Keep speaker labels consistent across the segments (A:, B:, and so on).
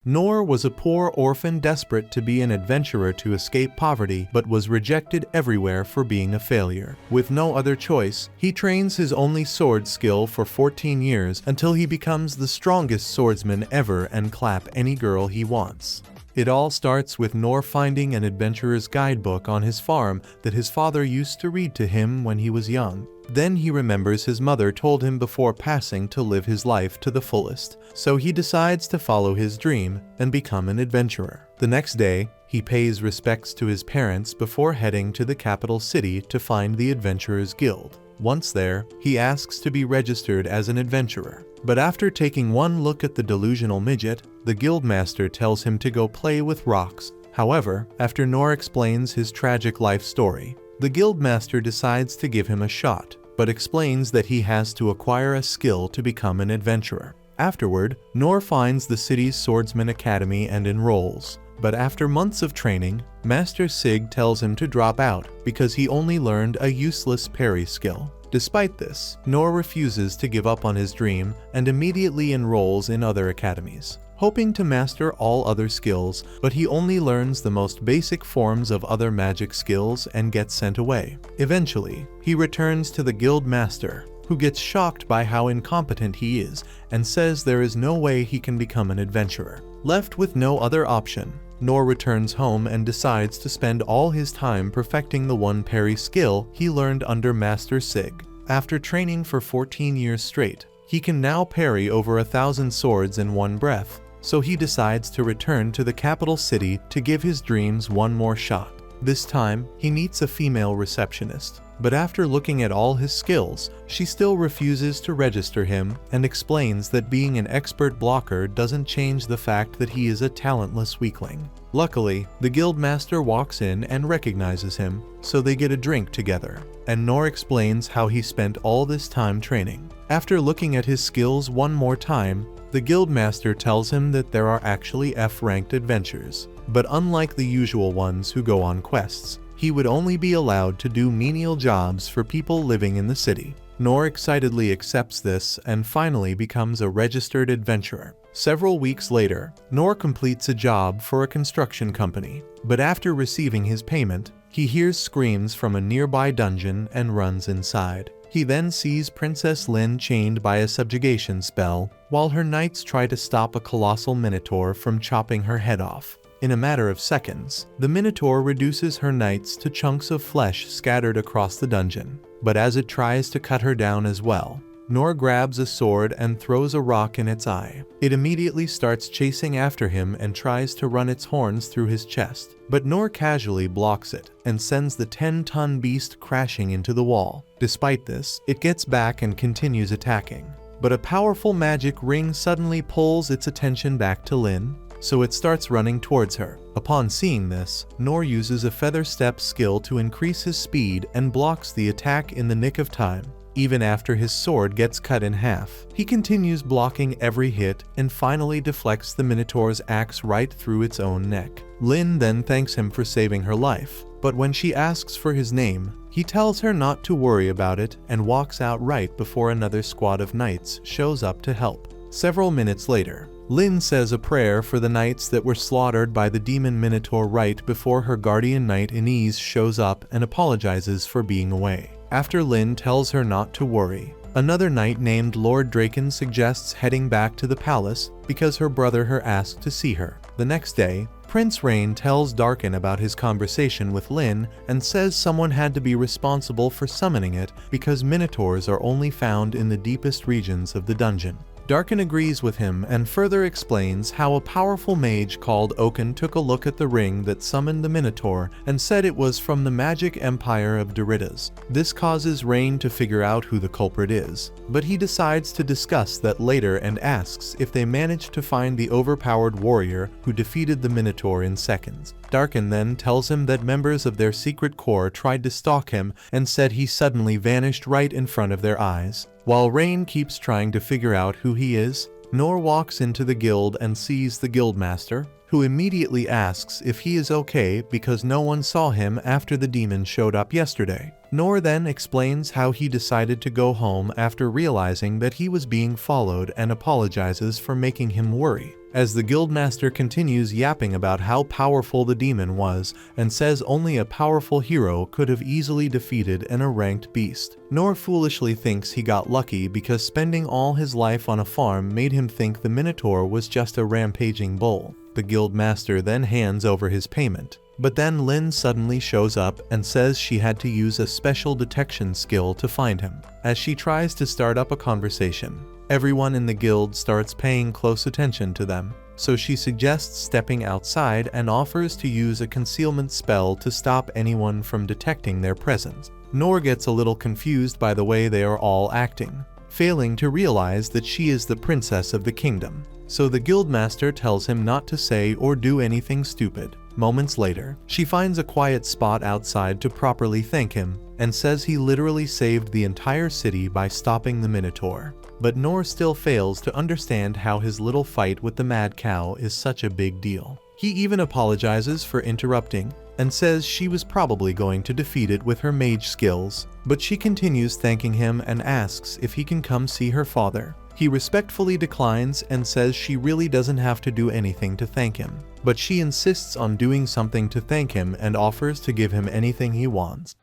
A: Noor was a poor orphan desperate to be an adventurer to escape poverty, but was rejected everywhere for being a failure. With no other choice, he trains his only sword skill for 14 years until he becomes the strongest swordsman ever and clap any girl he wants. It all starts with Noor finding an adventurer's guidebook on his farm that his father used to read to him when he was young. Then he remembers his mother told him before passing to live his life to the fullest, so he decides to follow his dream and become an adventurer. The next day, he pays respects to his parents before heading to the capital city to find the Adventurers Guild. Once there, he asks to be registered as an adventurer. But after taking one look at the delusional midget, the guildmaster tells him to go play with rocks. However, after Noor explains his tragic life story, the guildmaster decides to give him a shot, but explains that he has to acquire a skill to become an adventurer. Afterward, Noor finds the city's swordsman academy and enrolls. But after months of training, Master Sig tells him to drop out because he only learned a useless parry skill. Despite this, Noor refuses to give up on his dream and immediately enrolls in other academies, hoping to master all other skills, but he only learns the most basic forms of other magic skills and gets sent away. Eventually, he returns to the guild master, who gets shocked by how incompetent he is and says there is no way he can become an adventurer. Left with no other option, Noor returns home and decides to spend all his time perfecting the one parry skill he learned under Master Sig. After training for 14 years straight, he can now parry over 1,000 swords in one breath, so he decides to return to the capital city to give his dreams one more shot. This time, he meets a female receptionist, but after looking at all his skills, she still refuses to register him and explains that being an expert blocker doesn't change the fact that he is a talentless weakling. Luckily, the guildmaster walks in and recognizes him, so they get a drink together, and Noor explains how he spent all this time training. After looking at his skills one more time, the guildmaster tells him that there are actually F-ranked adventures, but unlike the usual ones who go on quests, he would only be allowed to do menial jobs for people living in the city. Noor excitedly accepts this and finally becomes a registered adventurer. Several weeks later, Noor completes a job for a construction company, but after receiving his payment, he hears screams from a nearby dungeon and runs inside. He then sees Princess Lin chained by a subjugation spell, while her knights try to stop a colossal minotaur from chopping her head off. In a matter of seconds, the minotaur reduces her knights to chunks of flesh scattered across the dungeon. But as it tries to cut her down as well, Noor grabs a sword and throws a rock in its eye. It immediately starts chasing after him and tries to run its horns through his chest. But Noor casually blocks it and sends the 10-ton beast crashing into the wall. Despite this, it gets back and continues attacking. But a powerful magic ring suddenly pulls its attention back to Lin, so it starts running towards her. Upon seeing this, Noor uses a feather step skill to increase his speed and blocks the attack in the nick of time. Even after his sword gets cut in half, he continues blocking every hit and finally deflects the Minotaur's axe right through its own neck. Lin then thanks him for saving her life, but when she asks for his name, he tells her not to worry about it and walks out right before another squad of knights shows up to help. Several minutes later, Lin says a prayer for the knights that were slaughtered by the demon Minotaur right before her guardian knight Inez shows up and apologizes for being away. After Lin tells her not to worry, another knight named Lord Draken suggests heading back to the palace because her brother her asked to see her. The next day, Prince Rain tells Darkin about his conversation with Lin and says someone had to be responsible for summoning it because Minotaurs are only found in the deepest regions of the dungeon. Darkin agrees with him and further explains how a powerful mage called Oaken took a look at the ring that summoned the Minotaur and said it was from the magic empire of Doritas. This causes Rain to figure out who the culprit is, but he decides to discuss that later and asks if they managed to find the overpowered warrior who defeated the Minotaur in seconds. Darkin then tells him that members of their secret corps tried to stalk him and said he suddenly vanished right in front of their eyes. While Rain keeps trying to figure out who he is, Noor walks into the guild and sees the guildmaster, who immediately asks if he is okay because no one saw him after the demon showed up yesterday. Noor then explains how he decided to go home after realizing that he was being followed and apologizes for making him worry. as the guildmaster continues yapping about how powerful the demon was and says only a powerful hero could have easily defeated an ranked beast. Nor foolishly thinks he got lucky because spending all his life on a farm made him think the Minotaur was just a rampaging bull. The guildmaster then hands over his payment. But then Lynn suddenly shows up and says she had to use a special detection skill to find him. As she tries to start up a conversation, everyone in the guild starts paying close attention to them, so she suggests stepping outside and offers to use a concealment spell to stop anyone from detecting their presence. Nor gets a little confused by the way they are all acting, failing to realize that she is the princess of the kingdom. So the guildmaster tells him not to say or do anything stupid. Moments later, she finds a quiet spot outside to properly thank him and says he literally saved the entire city by stopping the Minotaur. But Nor still fails to understand how his little fight with the mad cow is such a big deal. He even apologizes for interrupting and says she was probably going to defeat it with her mage skills, but she continues thanking him and asks if he can come see her father. He respectfully declines and says she really doesn't have to do anything to thank him, but she insists on doing something to thank him and offers to give him anything he wants.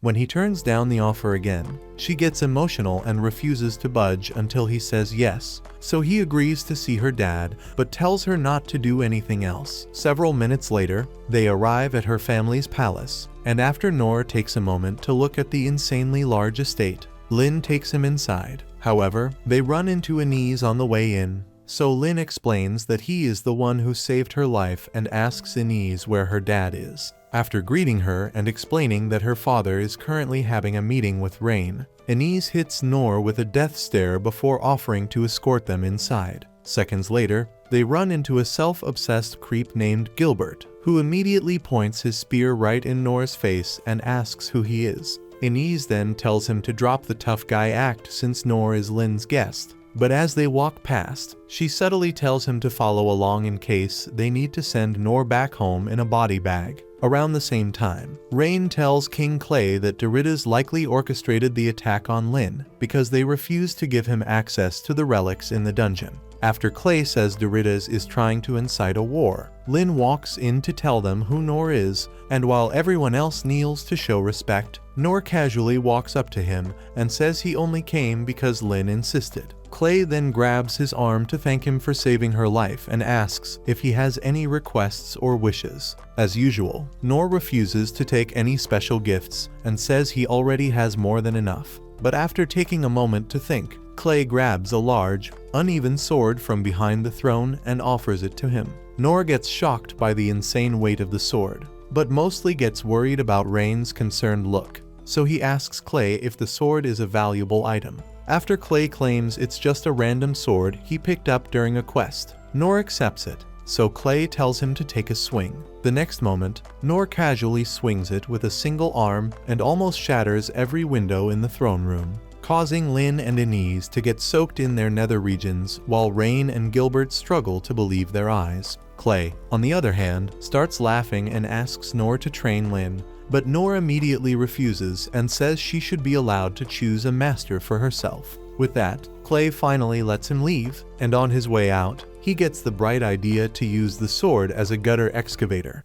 A: When he turns down the offer again, she gets emotional and refuses to budge until he says yes, so he agrees to see her dad, but tells her not to do anything else. Several minutes later, they arrive at her family's palace, and after Nor takes a moment to look at the insanely large estate, Lynn takes him inside. However, they run into Anise on the way in, so Lynn explains that he is the one who saved her life and asks Anise where her dad is. After greeting her and explaining that her father is currently having a meeting with Rain, Anise hits Nor with a death stare before offering to escort them inside. Seconds later, they run into a self-obsessed creep named Gilbert, who immediately points his spear right in Nor's face and asks who he is. Anise then tells him to drop the tough guy act since Nor is Lynn's guest. But as they walk past, she subtly tells him to follow along in case they need to send Nor back home in a body bag. Around the same time, Rain tells King Clay that Doritas likely orchestrated the attack on Lynn because they refused to give him access to the relics in the dungeon. After Clay says Doritas is trying to incite a war, Lynn walks in to tell them who Nor is, and while everyone else kneels to show respect, Nor casually walks up to him and says he only came because Lynn insisted. Clay then grabs his arm to thank him for saving her life and asks if he has any requests or wishes. As usual, Nor refuses to take any special gifts and says he already has more than enough. But after taking a moment to think, Clay grabs a large, uneven sword from behind the throne and offers it to him. Nor gets shocked by the insane weight of the sword, but mostly gets worried about Rain's concerned look, so he asks Clay if the sword is a valuable item. After Clay claims it's just a random sword he picked up during a quest, Nor accepts it, so Clay tells him to take a swing. The next moment, Nor casually swings it with a single arm and almost shatters every window in the throne room, causing Lynn and Anise to get soaked in their nether regions while Rain and Gilbert struggle to believe their eyes. Clay, on the other hand, starts laughing and asks Nor to train Lynn, but Nor immediately refuses and says she should be allowed to choose a master for herself. With that, Clay finally lets him leave, and on his way out, he gets the bright idea to use the sword as a gutter excavator.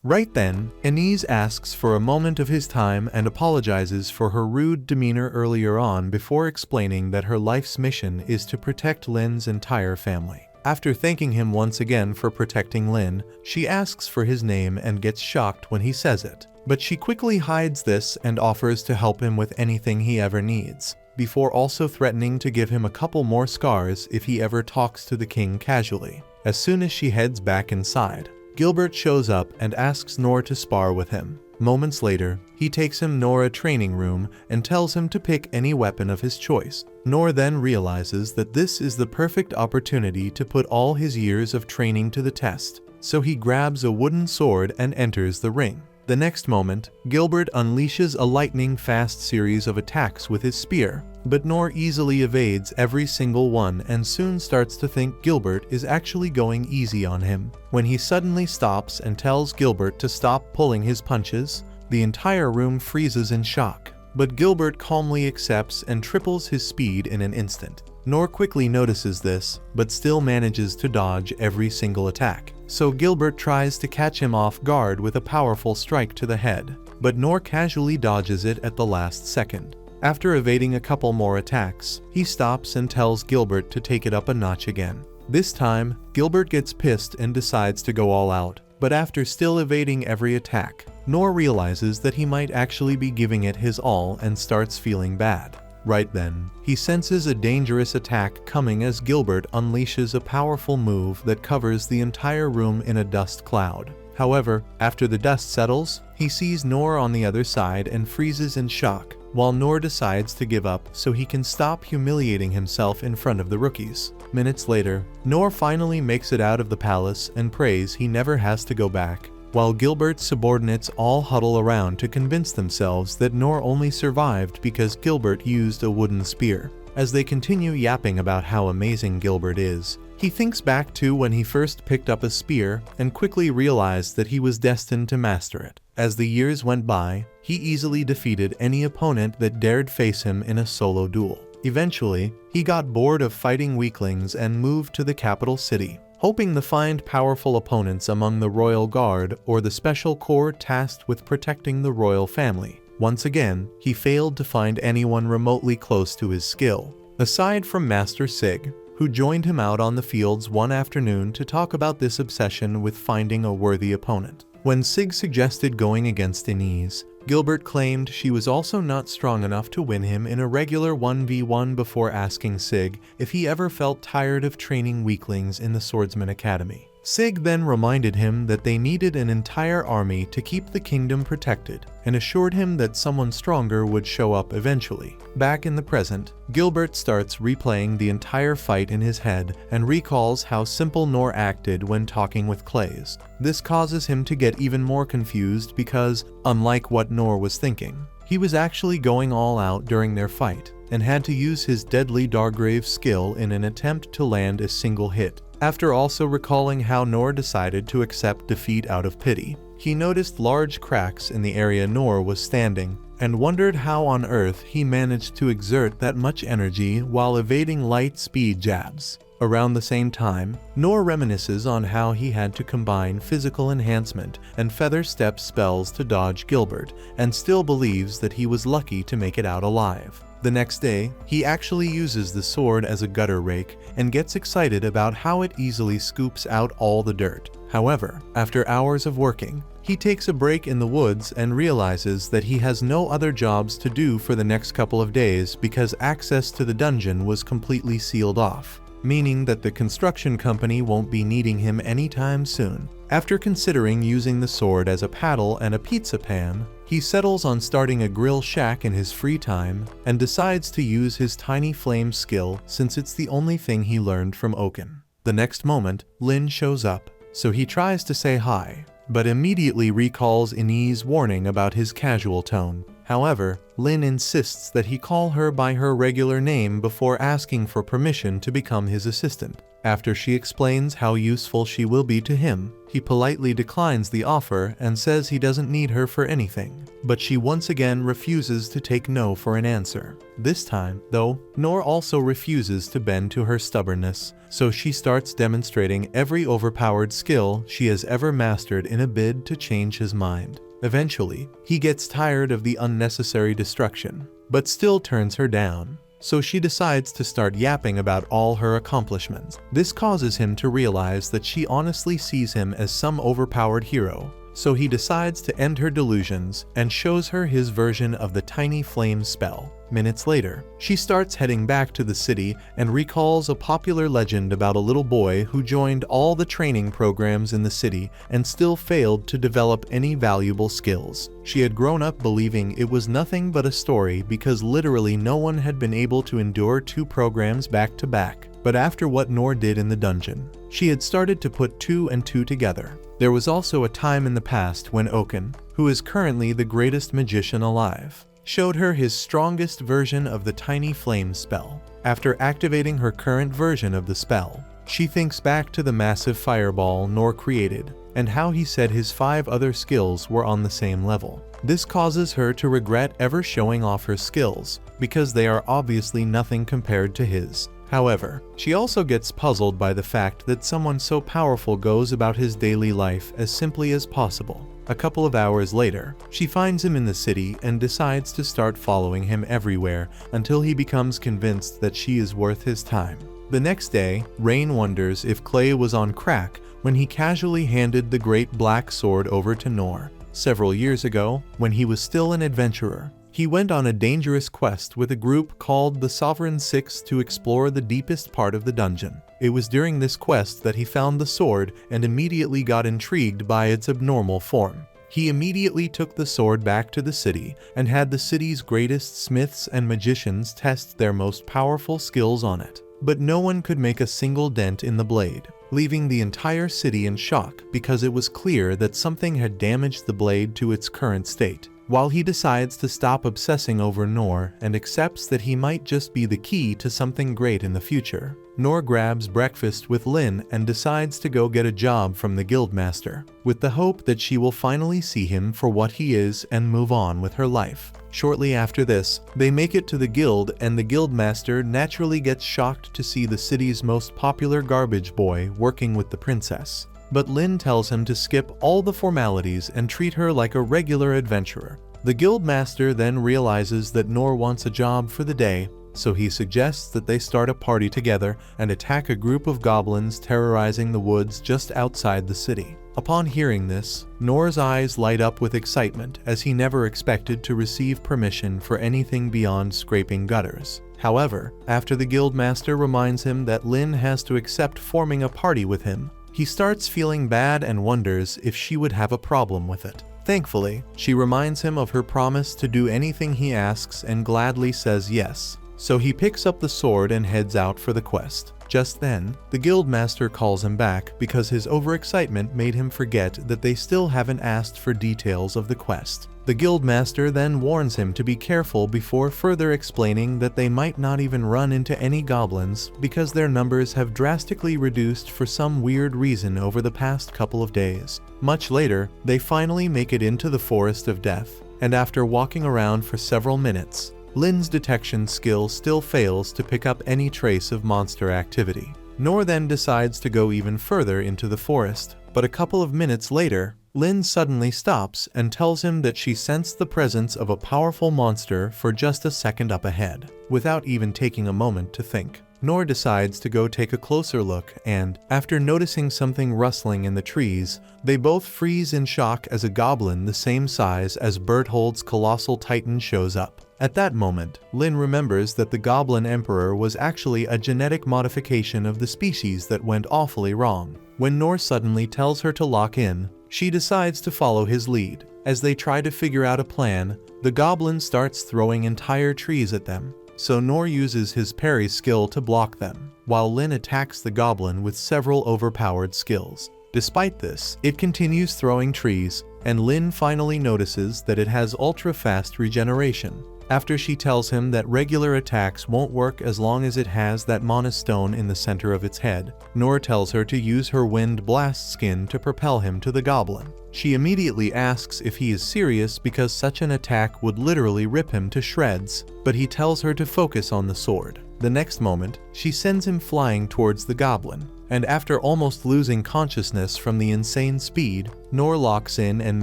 A: Right then, Anise asks for a moment of his time and apologizes for her rude demeanor earlier on before explaining that her life's mission is to protect Lynn's entire family. After thanking him once again for protecting Lynn, she asks for his name and gets shocked when he says it. But she quickly hides this and offers to help him with anything he ever needs, before also threatening to give him a couple more scars if he ever talks to the king casually. As soon as she heads back inside, Gilbert shows up and asks Nor to spar with him. Moments later, he takes him Nor a training room and tells him to pick any weapon of his choice. Nor then realizes that this is the perfect opportunity to put all his years of training to the test, so he grabs a wooden sword and enters the ring. The next moment, Gilbert unleashes a lightning-fast series of attacks with his spear, but Nor easily evades every single one and soon starts to think Gilbert is actually going easy on him. When he suddenly stops and tells Gilbert to stop pulling his punches, the entire room freezes in shock. But Gilbert calmly accepts and triples his speed in an instant. Noor quickly notices this, but still manages to dodge every single attack. So Gilbert tries to catch him off guard with a powerful strike to the head, but Noor casually dodges it at the last second. After evading a couple more attacks, he stops and tells Gilbert to take it up a notch again. This time, Gilbert gets pissed and decides to go all out, but after still evading every attack, Noor realizes that he might actually be giving it his all and starts feeling bad. Right then, he senses a dangerous attack coming as Gilbert unleashes a powerful move that covers the entire room in a dust cloud. However, after the dust settles, he sees Noor on the other side and freezes in shock, while Noor decides to give up so he can stop humiliating himself in front of the rookies. Minutes later, Noor finally makes it out of the palace and prays he never has to go back, while Gilbert's subordinates all huddle around to convince themselves that Noor only survived because Gilbert used a wooden spear. As they continue yapping about how amazing Gilbert is, he thinks back to when he first picked up a spear and quickly realized that he was destined to master it. As the years went by, he easily defeated any opponent that dared face him in a solo duel. Eventually, he got bored of fighting weaklings and moved to the capital city, hoping to find powerful opponents among the royal guard or the special corps tasked with protecting the royal family. Once again, he failed to find anyone remotely close to his skill, aside from Master Sig, who joined him out on the fields one afternoon to talk about this obsession with finding a worthy opponent. When Sig suggested going against Inez, Gilbert claimed she was also not strong enough to win him in a regular 1v1 before asking Sig if he ever felt tired of training weaklings in the Swordsman Academy. Sig then reminded him that they needed an entire army to keep the kingdom protected and assured him that someone stronger would show up eventually. Back in the present, Gilbert starts replaying the entire fight in his head and recalls how simple Noor acted when talking with Clays. This causes him to get even more confused because, unlike what Noor was thinking, he was actually going all out during their fight and had to use his deadly Dargrave skill in an attempt to land a single hit. After also recalling how Noor decided to accept defeat out of pity, he noticed large cracks in the area Noor was standing and wondered how on earth he managed to exert that much energy while evading light speed jabs. Around the same time, Noor reminisces on how he had to combine physical enhancement and feather step spells to dodge Gilbert and still believes that he was lucky to make it out alive. The next day, he actually uses the sword as a gutter rake and gets excited about how it easily scoops out all the dirt. However, after hours of working, he takes a break in the woods and realizes that he has no other jobs to do for the next couple of days because access to the dungeon was completely sealed off, meaning that the construction company won't be needing him anytime soon. After considering using the sword as a paddle and a pizza pan, he settles on starting a grill shack in his free time and decides to use his tiny flame skill since it's the only thing he learned from Oaken. The next moment, Lynn shows up, so he tries to say hi, but immediately recalls Inez's warning about his casual tone. However, Lynn insists that he call her by her regular name before asking for permission to become his assistant. After she explains how useful she will be to him, he politely declines the offer and says he doesn't need her for anything, but she once again refuses to take no for an answer. This time, though, Noor also refuses to bend to her stubbornness, so she starts demonstrating every overpowered skill she has ever mastered in a bid to change his mind. Eventually, he gets tired of the unnecessary destruction, but still turns her down. So she decides to start yapping about all her accomplishments. This causes him to realize that she honestly sees him as some overpowered hero, so he decides to end her delusions and shows her his version of the tiny flame spell. Minutes later, she starts heading back to the city and recalls a popular legend about a little boy who joined all the training programs in the city and still failed to develop any valuable skills. She had grown up believing it was nothing but a story because literally no one had been able to endure 2 programs back to back. But after what Noor did in the dungeon, she had started to put 2 and 2 together. There was also a time in the past when Oaken, who is currently the greatest magician alive, showed her his strongest version of the tiny flame spell. After activating her current version of the spell, she thinks back to the massive fireball Noor created and how he said his 5 other skills were on the same level. This causes her to regret ever showing off her skills because they are obviously nothing compared to his. However, she also gets puzzled by the fact that someone so powerful goes about his daily life as simply as possible. A couple of hours later, she finds him in the city and decides to start following him everywhere until he becomes convinced that she is worth his time. The next day, Rain wonders if Clay was on crack when he casually handed the great black sword over to Nor. Several years ago, when he was still an adventurer, he went on a dangerous quest with a group called the Sovereign Six to explore the deepest part of the dungeon. It was during this quest that he found the sword and immediately got intrigued by its abnormal form. He immediately took the sword back to the city and had the city's greatest smiths and magicians test their most powerful skills on it. But no one could make a single dent in the blade, leaving the entire city in shock because it was clear that something had damaged the blade to its current state. While he decides to stop obsessing over Nor and accepts that he might just be the key to something great in the future, Nor grabs breakfast with Lin and decides to go get a job from the guildmaster, with the hope that she will finally see him for what he is and move on with her life. Shortly after this, they make it to the guild and the guildmaster naturally gets shocked to see the city's most popular garbage boy working with the princess. But Lin tells him to skip all the formalities and treat her like a regular adventurer. The guildmaster then realizes that Nor wants a job for the day, so he suggests that they start a party together and attack a group of goblins terrorizing the woods just outside the city. Upon hearing this, Nor's eyes light up with excitement as he never expected to receive permission for anything beyond scraping gutters. However, after the guildmaster reminds him that Lin has to accept forming a party with him, he starts feeling bad and wonders if she would have a problem with it. Thankfully, she reminds him of her promise to do anything he asks and gladly says yes. So he picks up the sword and heads out for the quest. Just then, the guildmaster calls him back because his overexcitement made him forget that they still haven't asked for details of the quest. The guildmaster then warns him to be careful before further explaining that they might not even run into any goblins because their numbers have drastically reduced for some weird reason over the past couple of days. Much later, they finally make it into the Forest of Death, and after walking around for several minutes, Lin's detection skill still fails to pick up any trace of monster activity. Nor then decides to go even further into the forest, but a couple of minutes later, Lin suddenly stops and tells him that she sensed the presence of a powerful monster for just a second up ahead, without even taking a moment to think. Nor decides to go take a closer look and, after noticing something rustling in the trees, they both freeze in shock as a goblin the same size as Berthold's colossal titan shows up. At that moment, Lin remembers that the Goblin Emperor was actually a genetic modification of the species that went awfully wrong. When Nor suddenly tells her to lock in, she decides to follow his lead. As they try to figure out a plan, the goblin starts throwing entire trees at them, so Nor uses his parry skill to block them, while Lin attacks the goblin with several overpowered skills. Despite this, it continues throwing trees, and Lin finally notices that it has ultra-fast regeneration. After she tells him that regular attacks won't work as long as it has that mana stone in the center of its head, Nor tells her to use her wind blast skin to propel him to the goblin. She immediately asks if he is serious because such an attack would literally rip him to shreds, but he tells her to focus on the sword. The next moment, she sends him flying towards the goblin, and after almost losing consciousness from the insane speed, Nor locks in and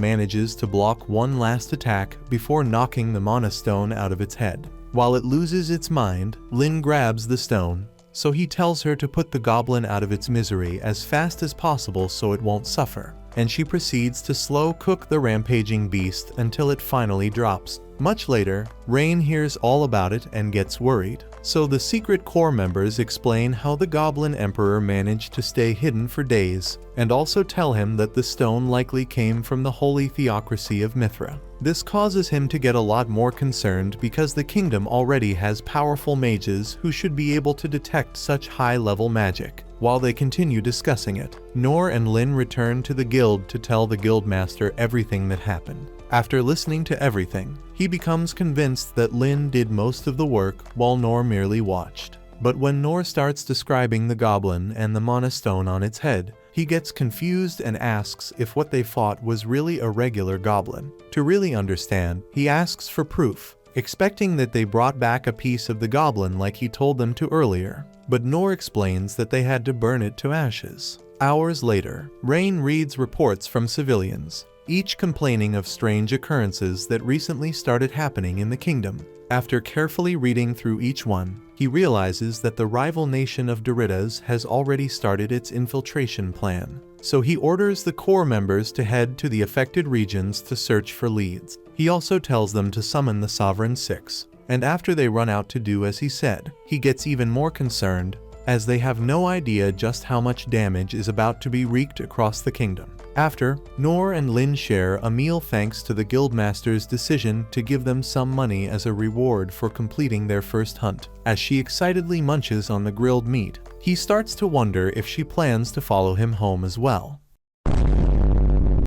A: manages to block one last attack before knocking the mana stone out of its head. While it loses its mind, Lin grabs the stone, so he tells her to put the goblin out of its misery as fast as possible so it won't suffer, and she proceeds to slow cook the rampaging beast until it finally drops. Much later, Rain hears all about it and gets worried, so the secret corps members explain how the Goblin Emperor managed to stay hidden for days, and also tell him that the stone likely came from the holy theocracy of Mithra. This causes him to get a lot more concerned because the kingdom already has powerful mages who should be able to detect such high-level magic. While they continue discussing it, Nor and Lin return to the guild to tell the guildmaster everything that happened. After listening to everything, he becomes convinced that Lin did most of the work while Nor merely watched. But when Nor starts describing the goblin and the mana stone on its head, he gets confused and asks if what they fought was really a regular goblin. To really understand, he asks for proof, expecting that they brought back a piece of the goblin like he told them to earlier. but Noor explains that they had to burn it to ashes. Hours later, Rain reads reports from civilians, each complaining of strange occurrences that recently started happening in the kingdom. After carefully reading through each one, he realizes that the rival nation of Doritas has already started its infiltration plan. So he orders the core members to head to the affected regions to search for leads. He also tells them to summon the Sovereign Six, and after they run out to do as he said, he gets even more concerned, as they have no idea just how much damage is about to be wreaked across the kingdom. After, Noor and Lin share a meal thanks to the guildmaster's decision to give them some money as a reward for completing their first hunt. As she excitedly munches on the grilled meat, he starts to wonder if she plans to follow him home as well.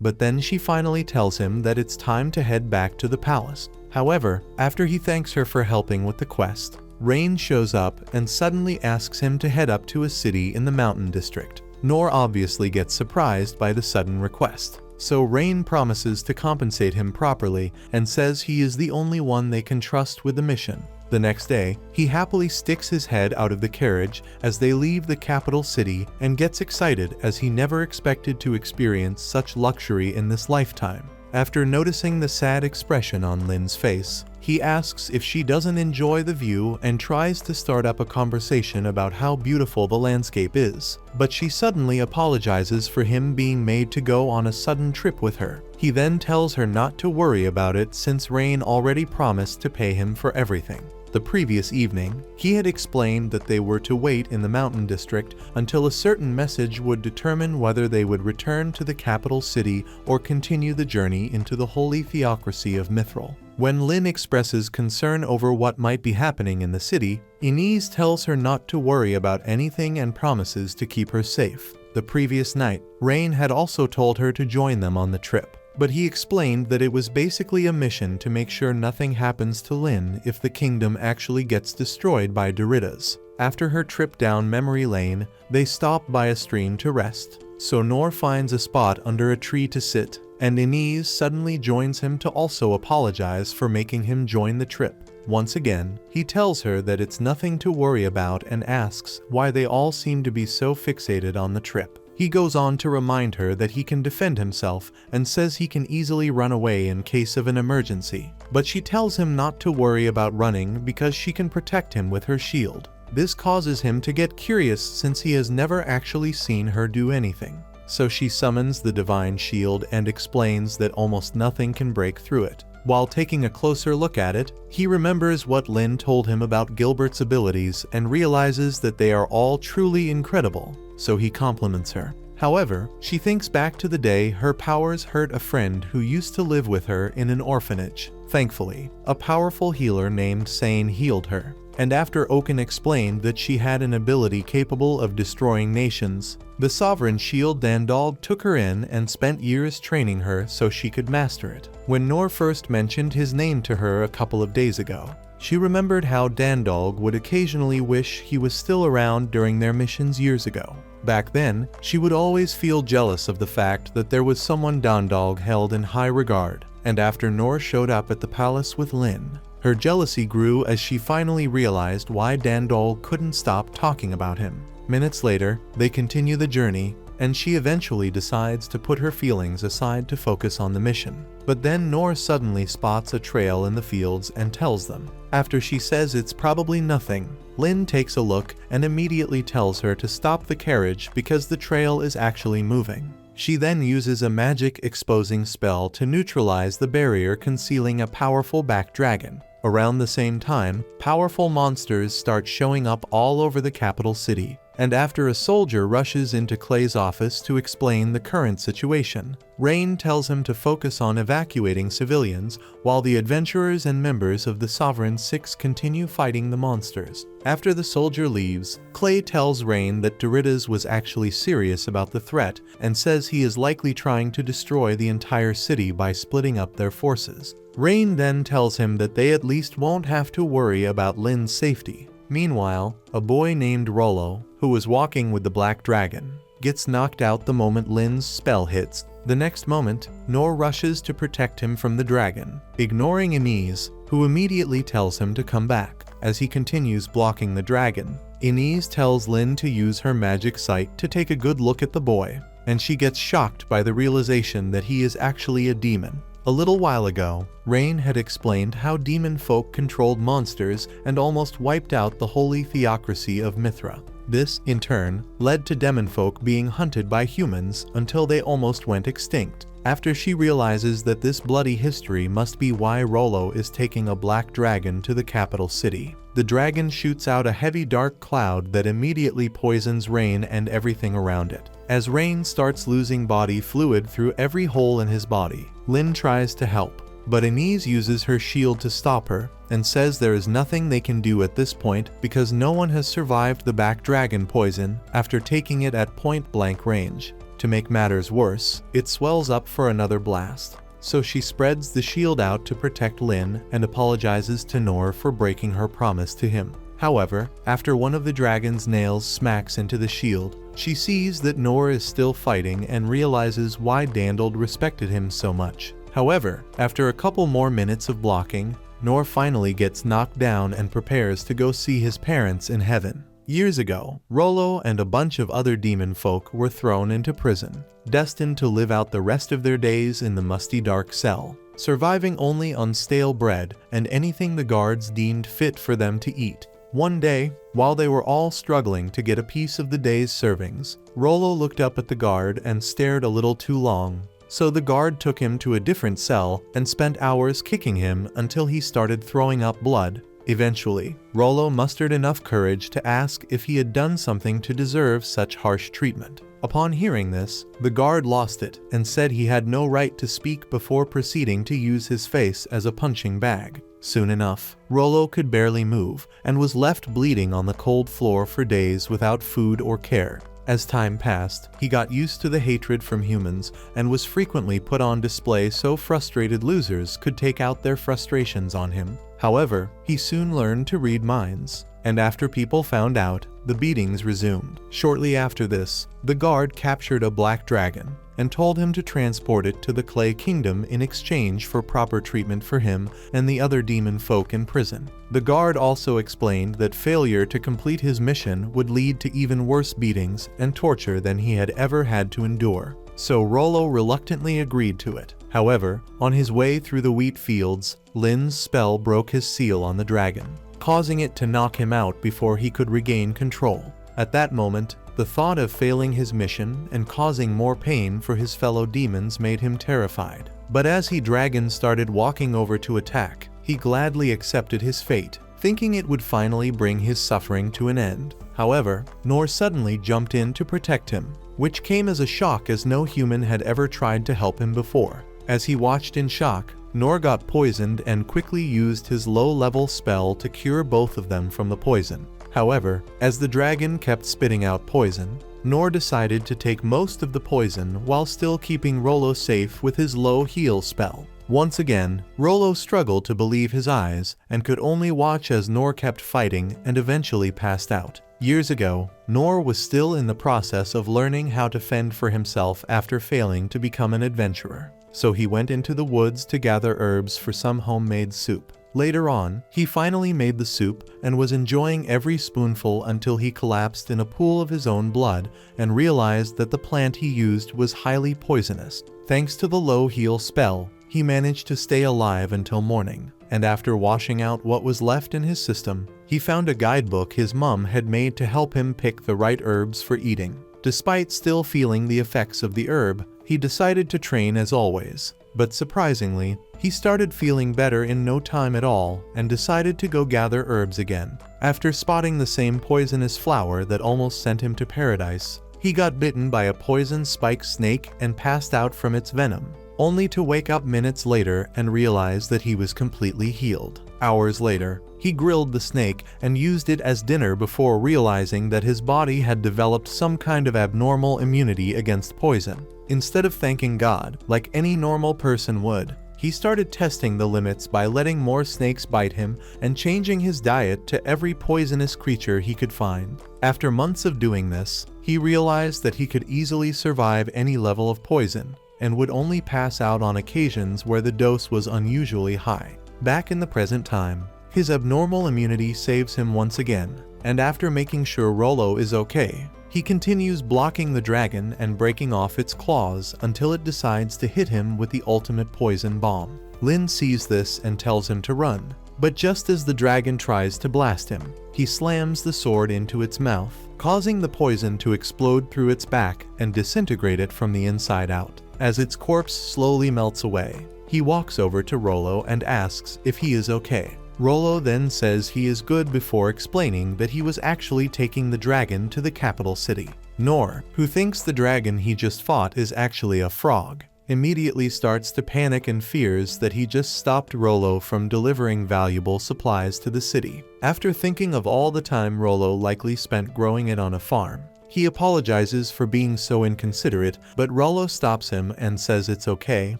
A: But then she finally tells him that it's time to head back to the palace. However, after he thanks her for helping with the quest, Rain shows up and suddenly asks him to head up to a city in the mountain district. Noor obviously gets surprised by the sudden request, so Rain promises to compensate him properly and says he is the only one they can trust with the mission. The next day, he happily sticks his head out of the carriage as they leave the capital city and gets excited as he never expected to experience such luxury in this lifetime. After noticing the sad expression on Lin's face, he asks if she doesn't enjoy the view and tries to start up a conversation about how beautiful the landscape is, but she suddenly apologizes for him being made to go on a sudden trip with her. He then tells her not to worry about it since Rain already promised to pay him for everything. The previous evening, he had explained that they were to wait in the mountain district until a certain message would determine whether they would return to the capital city or continue the journey into the holy theocracy of Mithril. When Lin expresses concern over what might be happening in the city, Inez tells her not to worry about anything and promises to keep her safe. The previous night, Rain had also told her to join them on the trip, but he explained that it was basically a mission to make sure nothing happens to Lin if the kingdom actually gets destroyed by Doritas. After her trip down memory lane, they stop by a stream to rest, so Noor finds a spot under a tree to sit, and Inez suddenly joins him to also apologize for making him join the trip. Once again, he tells her that it's nothing to worry about and asks why they all seem to be so fixated on the trip. He goes on to remind her that he can defend himself and says he can easily run away in case of an emergency, but she tells him not to worry about running because she can protect him with her shield. This causes him to get curious since he has never actually seen her do anything. So she summons the divine shield and explains that almost nothing can break through it. While taking a closer look at it, he remembers what Lin told him about Gilbert's abilities and realizes that they are all truly incredible, so he compliments her. However, she thinks back to the day her powers hurt a friend who used to live with her in an orphanage. Thankfully, a powerful healer named Sane healed her, and after Oaken explained that she had an ability capable of destroying nations, the Sovereign Shield Dandog took her in and spent years training her so she could master it. When Noor first mentioned his name to her a couple of days ago, she remembered how Dandog would occasionally wish he was still around during their missions years ago. Back then, she would always feel jealous of the fact that there was someone Dandog held in high regard, and after Noor showed up at the palace with Lin, her jealousy grew as she finally realized why Dandog couldn't stop talking about him. Minutes later, they continue the journey, and she eventually decides to put her feelings aside to focus on the mission. But then Noor suddenly spots a trail in the fields and tells them. After she says it's probably nothing, Lin takes a look and immediately tells her to stop the carriage because the trail is actually moving. She then uses a magic exposing spell to neutralize the barrier concealing a powerful back dragon. Around the same time, powerful monsters start showing up all over the capital city, and after a soldier rushes into Clay's office to explain the current situation, Rain tells him to focus on evacuating civilians while the adventurers and members of the Sovereign Six continue fighting the monsters. After the soldier leaves, Clay tells Rain that Doritas was actually serious about the threat and says he is likely trying to destroy the entire city by splitting up their forces. Rain then tells him that they at least won't have to worry about Lin's safety. Meanwhile, a boy named Rollo, who was walking with the Black Dragon, gets knocked out the moment Lin's spell hits. The next moment, Noor rushes to protect him from the dragon, ignoring Inez, who immediately tells him to come back. As he continues blocking the dragon, Inez tells Lin to use her magic sight to take a good look at the boy, and she gets shocked by the realization that he is actually a demon. A little while ago, Rain had explained how demon folk controlled monsters and almost wiped out the holy theocracy of Mithra. This, in turn, led to demon folk being hunted by humans until they almost went extinct. After she realizes that this bloody history must be why Rollo is taking a black dragon to the capital city. The dragon shoots out a heavy dark cloud that immediately poisons Rain and everything around it. As Rain starts losing body fluid through every hole in his body, Lin tries to help, but Inez uses her shield to stop her and says there is nothing they can do at this point because no one has survived the black dragon poison after taking it at point-blank range. To make matters worse, it swells up for another blast. So she spreads the shield out to protect Lin and apologizes to Noor for breaking her promise to him. However, after one of the dragon's nails smacks into the shield, she sees that Noor is still fighting and realizes why Dandled respected him so much. However, after a couple more minutes of blocking, Noor finally gets knocked down and prepares to go see his parents in heaven. Years ago, Rollo and a bunch of other demon folk were thrown into prison, destined to live out the rest of their days in the musty dark cell, surviving only on stale bread and anything the guards deemed fit for them to eat. One day, while they were all struggling to get a piece of the day's servings, Rollo looked up at the guard and stared a little too long. So the guard took him to a different cell and spent hours kicking him until he started throwing up blood. Eventually, Rollo mustered enough courage to ask if he had done something to deserve such harsh treatment. Upon hearing this, the guard lost it and said he had no right to speak before proceeding to use his face as a punching bag. Soon enough, Rollo could barely move and was left bleeding on the cold floor for days without food or care. As time passed, he got used to the hatred from humans and was frequently put on display so frustrated losers could take out their frustrations on him. However, he soon learned to read minds, and after people found out, the beatings resumed. Shortly after this, the guard captured a black dragon and told him to transport it to the Clay Kingdom in exchange for proper treatment for him and the other demon folk in prison. The guard also explained that failure to complete his mission would lead to even worse beatings and torture than he had ever had to endure. So Rollo reluctantly agreed to it. However, on his way through the wheat fields, Lin's spell broke his seal on the dragon, causing it to knock him out before he could regain control. At that moment, the thought of failing his mission and causing more pain for his fellow demons made him terrified. But as the dragon started walking over to attack, he gladly accepted his fate, thinking it would finally bring his suffering to an end. However, Noor suddenly jumped in to protect him, which came as a shock as no human had ever tried to help him before. As he watched in shock, Noor got poisoned and quickly used his low-level spell to cure both of them from the poison. However, as the dragon kept spitting out poison, Noor decided to take most of the poison while still keeping Rollo safe with his low heal spell. Once again, Rollo struggled to believe his eyes and could only watch as Noor kept fighting and eventually passed out. Years ago, Noor was still in the process of learning how to fend for himself after failing to become an adventurer. So he went into the woods to gather herbs for some homemade soup. Later on, he finally made the soup and was enjoying every spoonful until he collapsed in a pool of his own blood and realized that the plant he used was highly poisonous. Thanks to the low heal spell, he managed to stay alive until morning, and after washing out what was left in his system, he found a guidebook his mom had made to help him pick the right herbs for eating. Despite still feeling the effects of the herb, he decided to train as always. But surprisingly, he started feeling better in no time at all and decided to go gather herbs again. After spotting the same poisonous flower that almost sent him to paradise, he got bitten by a poison spike snake and passed out from its venom, only to wake up minutes later and realize that he was completely healed. Hours later, he grilled the snake and used it as dinner before realizing that his body had developed some kind of abnormal immunity against poison. Instead of thanking God, like any normal person would, he started testing the limits by letting more snakes bite him and changing his diet to every poisonous creature he could find. After months of doing this, he realized that he could easily survive any level of poison and would only pass out on occasions where the dose was unusually high. Back in the present time, his abnormal immunity saves him once again, and after making sure Rollo is okay, he continues blocking the dragon and breaking off its claws until it decides to hit him with the ultimate poison bomb. Lin sees this and tells him to run, but just as the dragon tries to blast him, he slams the sword into its mouth, causing the poison to explode through its back and disintegrate it from the inside out. As its corpse slowly melts away, he walks over to Rollo and asks if he is okay. Rollo then says he is good before explaining that he was actually taking the dragon to the capital city. Noor, who thinks the dragon he just fought is actually a frog, immediately starts to panic and fears that he just stopped Rollo from delivering valuable supplies to the city. After thinking of all the time Rollo likely spent growing it on a farm, he apologizes for being so inconsiderate, but Rollo stops him and says it's okay,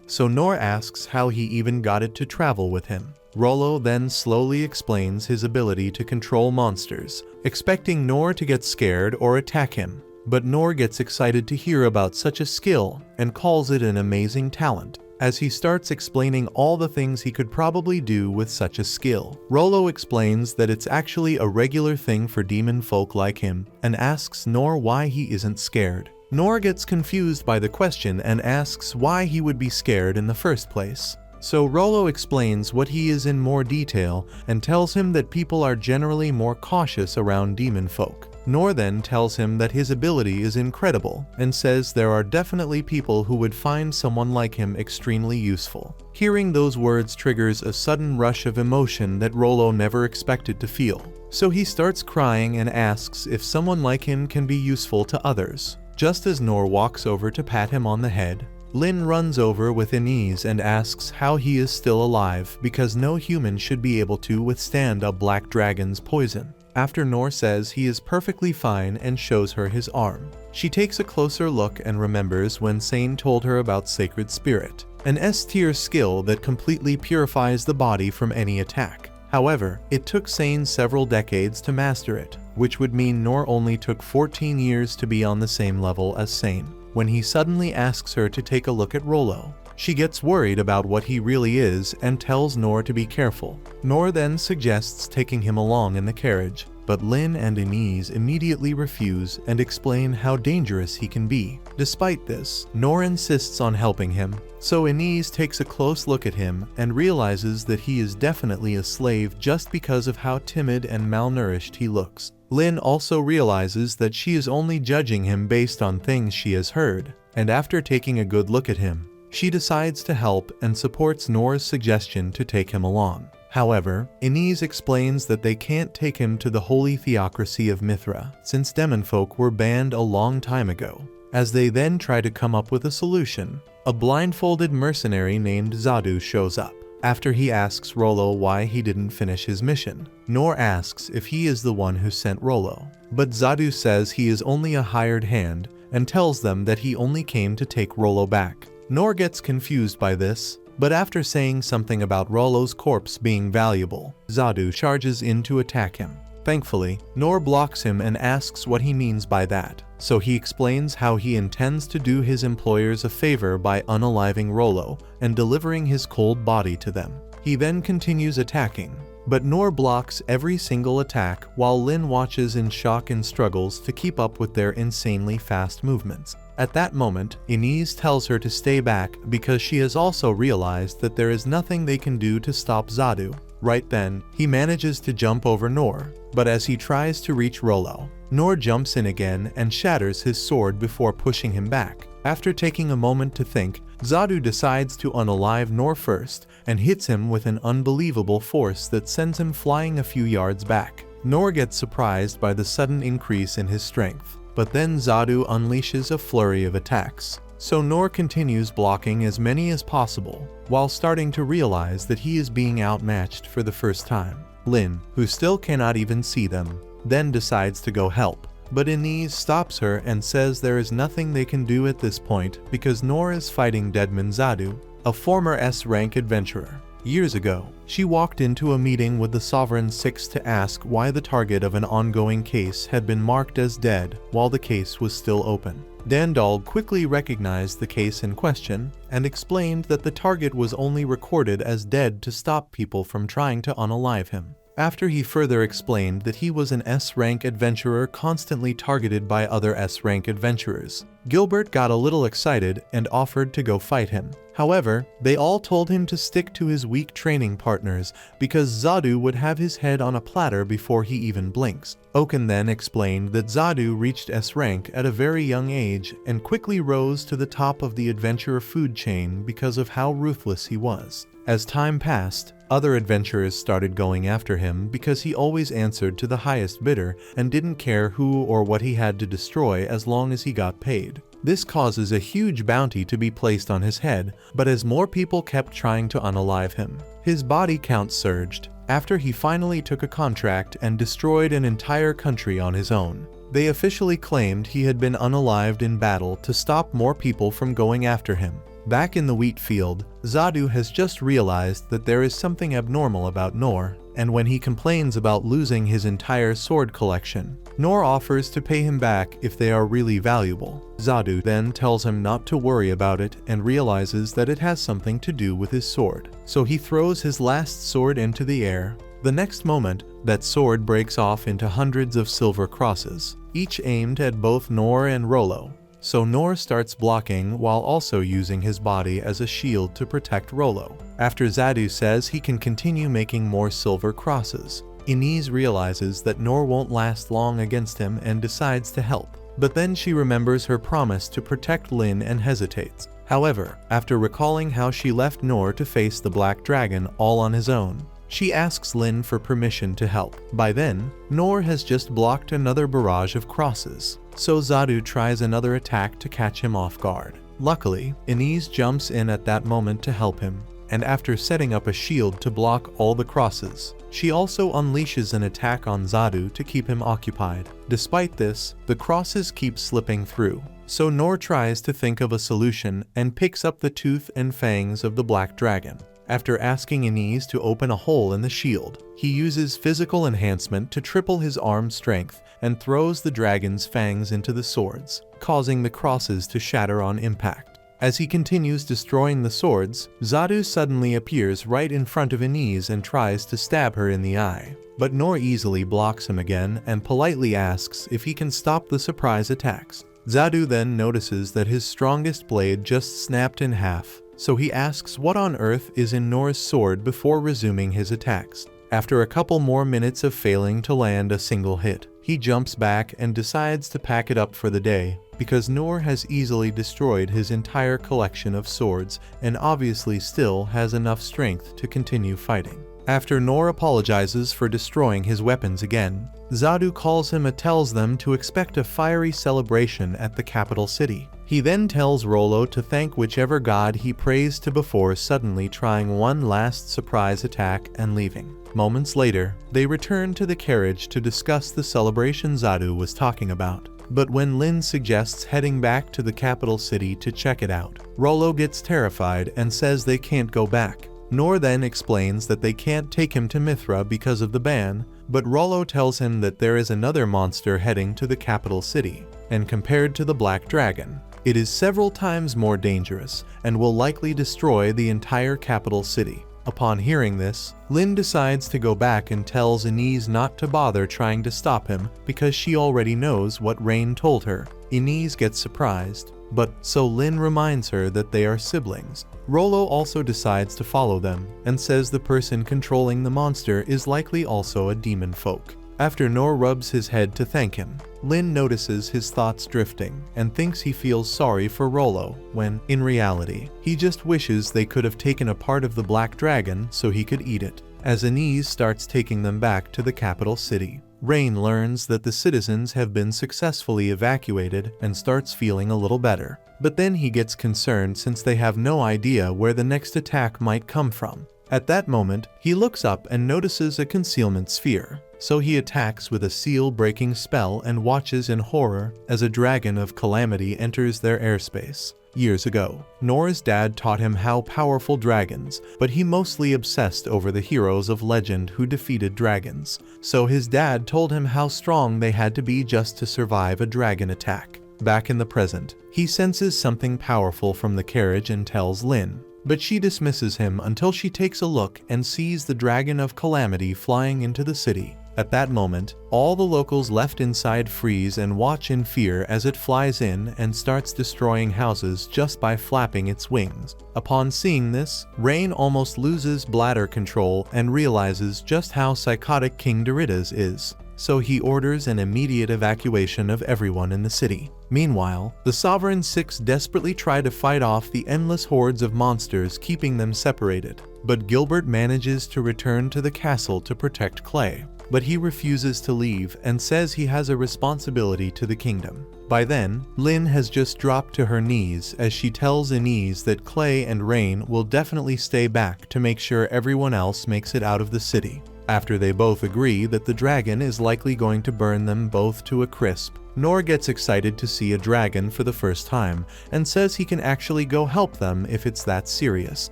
A: so Noor asks how he even got it to travel with him. Rollo then slowly explains his ability to control monsters, expecting Noor to get scared or attack him. But Noor gets excited to hear about such a skill and calls it an amazing talent. As he starts explaining all the things he could probably do with such a skill, Rollo explains that it's actually a regular thing for demon folk like him and asks Noor why he isn't scared. Noor gets confused by the question and asks why he would be scared in the first place. So Rollo explains what he is in more detail and tells him that people are generally more cautious around demon folk. Noor then tells him that his ability is incredible and says there are definitely people who would find someone like him extremely useful. Hearing those words triggers a sudden rush of emotion that Rollo never expected to feel. So he starts crying and asks if someone like him can be useful to others. Just as Noor walks over to pat him on the head, Lin runs over with unease and asks how he is still alive because no human should be able to withstand a black dragon's poison. After Noor says he is perfectly fine and shows her his arm, she takes a closer look and remembers when Sane told her about Sacred Spirit, an S-tier skill that completely purifies the body from any attack. However, it took Sane several decades to master it, which would mean Noor only took 14 years to be on the same level as Sane. When he suddenly asks her to take a look at Rollo, she gets worried about what he really is and tells Noor to be careful. Noor then suggests taking him along in the carriage, but Lin and Inez immediately refuse and explain how dangerous he can be. Despite this, Noor insists on helping him, so Inez takes a close look at him and realizes that he is definitely a slave just because of how timid and malnourished he looks. Lin also realizes that she is only judging him based on things she has heard, and after taking a good look at him, she decides to help and supports Noor's suggestion to take him along. However, Inez explains that they can't take him to the holy theocracy of Mithra, since demonfolk were banned a long time ago. As they then try to come up with a solution, a blindfolded mercenary named Zadu shows up. After he asks Rollo why he didn't finish his mission, Noor asks if he is the one who sent Rollo, but Zadu says he is only a hired hand and tells them that he only came to take Rollo back. Noor gets confused by this, but after saying something about Rollo's corpse being valuable, Zadu charges in to attack him. Thankfully, Noor blocks him and asks what he means by that, so he explains how he intends to do his employers a favor by unaliving Rollo and delivering his cold body to them. He then continues attacking, but Noor blocks every single attack while Lin watches in shock and struggles to keep up with their insanely fast movements. At that moment, Inez tells her to stay back because she has also realized that there is nothing they can do to stop Zadu. Right then, he manages to jump over Noor, but as he tries to reach Rollo, Noor jumps in again and shatters his sword before pushing him back. After taking a moment to think, Zadu decides to unalive Noor first and hits him with an unbelievable force that sends him flying a few yards back. Noor gets surprised by the sudden increase in his strength, but then Zadu unleashes a flurry of attacks. So Noor continues blocking as many as possible, while starting to realize that he is being outmatched for the first time. Lin, who still cannot even see them, then decides to go help, but Inez stops her and says there is nothing they can do at this point because Noor is fighting Deadman Zadu, a former S-rank adventurer. Years ago, she walked into a meeting with the Sovereign Six to ask why the target of an ongoing case had been marked as dead while the case was still open. Dandal quickly recognized the case in question and explained that the target was only recorded as dead to stop people from trying to unalive him. after he further explained that he was an S-rank adventurer constantly targeted by other S-rank adventurers. Gilbert got a little excited and offered to go fight him. However, they all told him to stick to his weak training partners because Zadu would have his head on a platter before he even blinks. Oken then explained that Zadu reached S-rank at a very young age and quickly rose to the top of the adventurer food chain because of how ruthless he was. As time passed, other adventurers started going after him because he always answered to the highest bidder and didn't care who or what he had to destroy as long as he got paid. This causes a huge bounty to be placed on his head, but as more people kept trying to unalive him, his body count surged after he finally took a contract and destroyed an entire country on his own. They officially claimed he had been unalived in battle to stop more people from going after him. Back in the wheat field, Zadu has just realized that there is something abnormal about Nor, and when he complains about losing his entire sword collection, Nor offers to pay him back if they are really valuable. Zadu then tells him not to worry about it and realizes that it has something to do with his sword. So he throws his last sword into the air. The next moment, that sword breaks off into hundreds of silver crosses, each aimed at both Nor and Rollo. So Nor starts blocking while also using his body as a shield to protect Rollo. After Zadu says he can continue making more silver crosses, Inez realizes that Nor won't last long against him and decides to help. But then she remembers her promise to protect Lin and hesitates. However, after recalling how she left Nor to face the Black Dragon all on his own, she asks Lin for permission to help. By then, Nor has just blocked another barrage of crosses, so Zadu tries another attack to catch him off guard. Luckily, Inez jumps in at that moment to help him, and after setting up a shield to block all the crosses, she also unleashes an attack on Zadu to keep him occupied. Despite this, the crosses keep slipping through, so Nor tries to think of a solution and picks up the tooth and fangs of the Black Dragon. After asking Inez to open a hole in the shield, he uses physical enhancement to triple his arm strength and throws the dragon's fangs into the swords, causing the crosses to shatter on impact. As he continues destroying the swords, Zadu suddenly appears right in front of Inez and tries to stab her in the eye. But Nor easily blocks him again and politely asks if he can stop the surprise attacks. Zadu then notices that his strongest blade just snapped in half, so he asks what on earth is in Nor's sword before resuming his attacks. After a couple more minutes of failing to land a single hit, he jumps back and decides to pack it up for the day, because Nor has easily destroyed his entire collection of swords and obviously still has enough strength to continue fighting. After Nor apologizes for destroying his weapons again, Zadu calls him and tells them to expect a fiery celebration at the capital city. He then tells Rollo to thank whichever god he prays to before suddenly trying one last surprise attack and leaving. Moments later, they return to the carriage to discuss the celebration Zadu was talking about. But when Lin suggests heading back to the capital city to check it out, Rollo gets terrified and says they can't go back. Nor then explains that they can't take him to Mithra because of the ban, but Rollo tells him that there is another monster heading to the capital city, and compared to the Black Dragon, it is several times more dangerous and will likely destroy the entire capital city. Upon hearing this, Lin decides to go back and tells Inez not to bother trying to stop him because she already knows what Rain told her. Inez gets surprised, but so Lin reminds her that they are siblings. Rollo also decides to follow them and says the person controlling the monster is likely also a demon folk. After Nor rubs his head to thank him, Lin notices his thoughts drifting and thinks he feels sorry for Rollo when, in reality, he just wishes they could have taken a part of the Black Dragon so he could eat it. As Inez starts taking them back to the capital city, Rain learns that the citizens have been successfully evacuated and starts feeling a little better. But then he gets concerned since they have no idea where the next attack might come from. At that moment, he looks up and notices a concealment sphere, so he attacks with a seal-breaking spell and watches in horror as a dragon of calamity enters their airspace. Years ago, Nor's dad taught him how powerful dragons, but he mostly obsessed over the heroes of legend who defeated dragons, so his dad told him how strong they had to be just to survive a dragon attack. Back in the present, he senses something powerful from the carriage and tells Lin. but she dismisses him until she takes a look and sees the Dragon of Calamity flying into the city. At that moment, all the locals left inside freeze and watch in fear as it flies in and starts destroying houses just by flapping its wings. Upon seeing this, Rain almost loses bladder control and realizes just how psychotic King Doritas is, so he orders an immediate evacuation of everyone in the city. Meanwhile, the Sovereign Six desperately try to fight off the endless hordes of monsters keeping them separated, but Gilbert manages to return to the castle to protect Clay. But he refuses to leave and says he has a responsibility to the kingdom. By then, Lynn has just dropped to her knees as she tells Inez that Clay and Rain will definitely stay back to make sure everyone else makes it out of the city. After they both agree that the dragon is likely going to burn them both to a crisp, Nor gets excited to see a dragon for the first time and says he can actually go help them if it's that serious.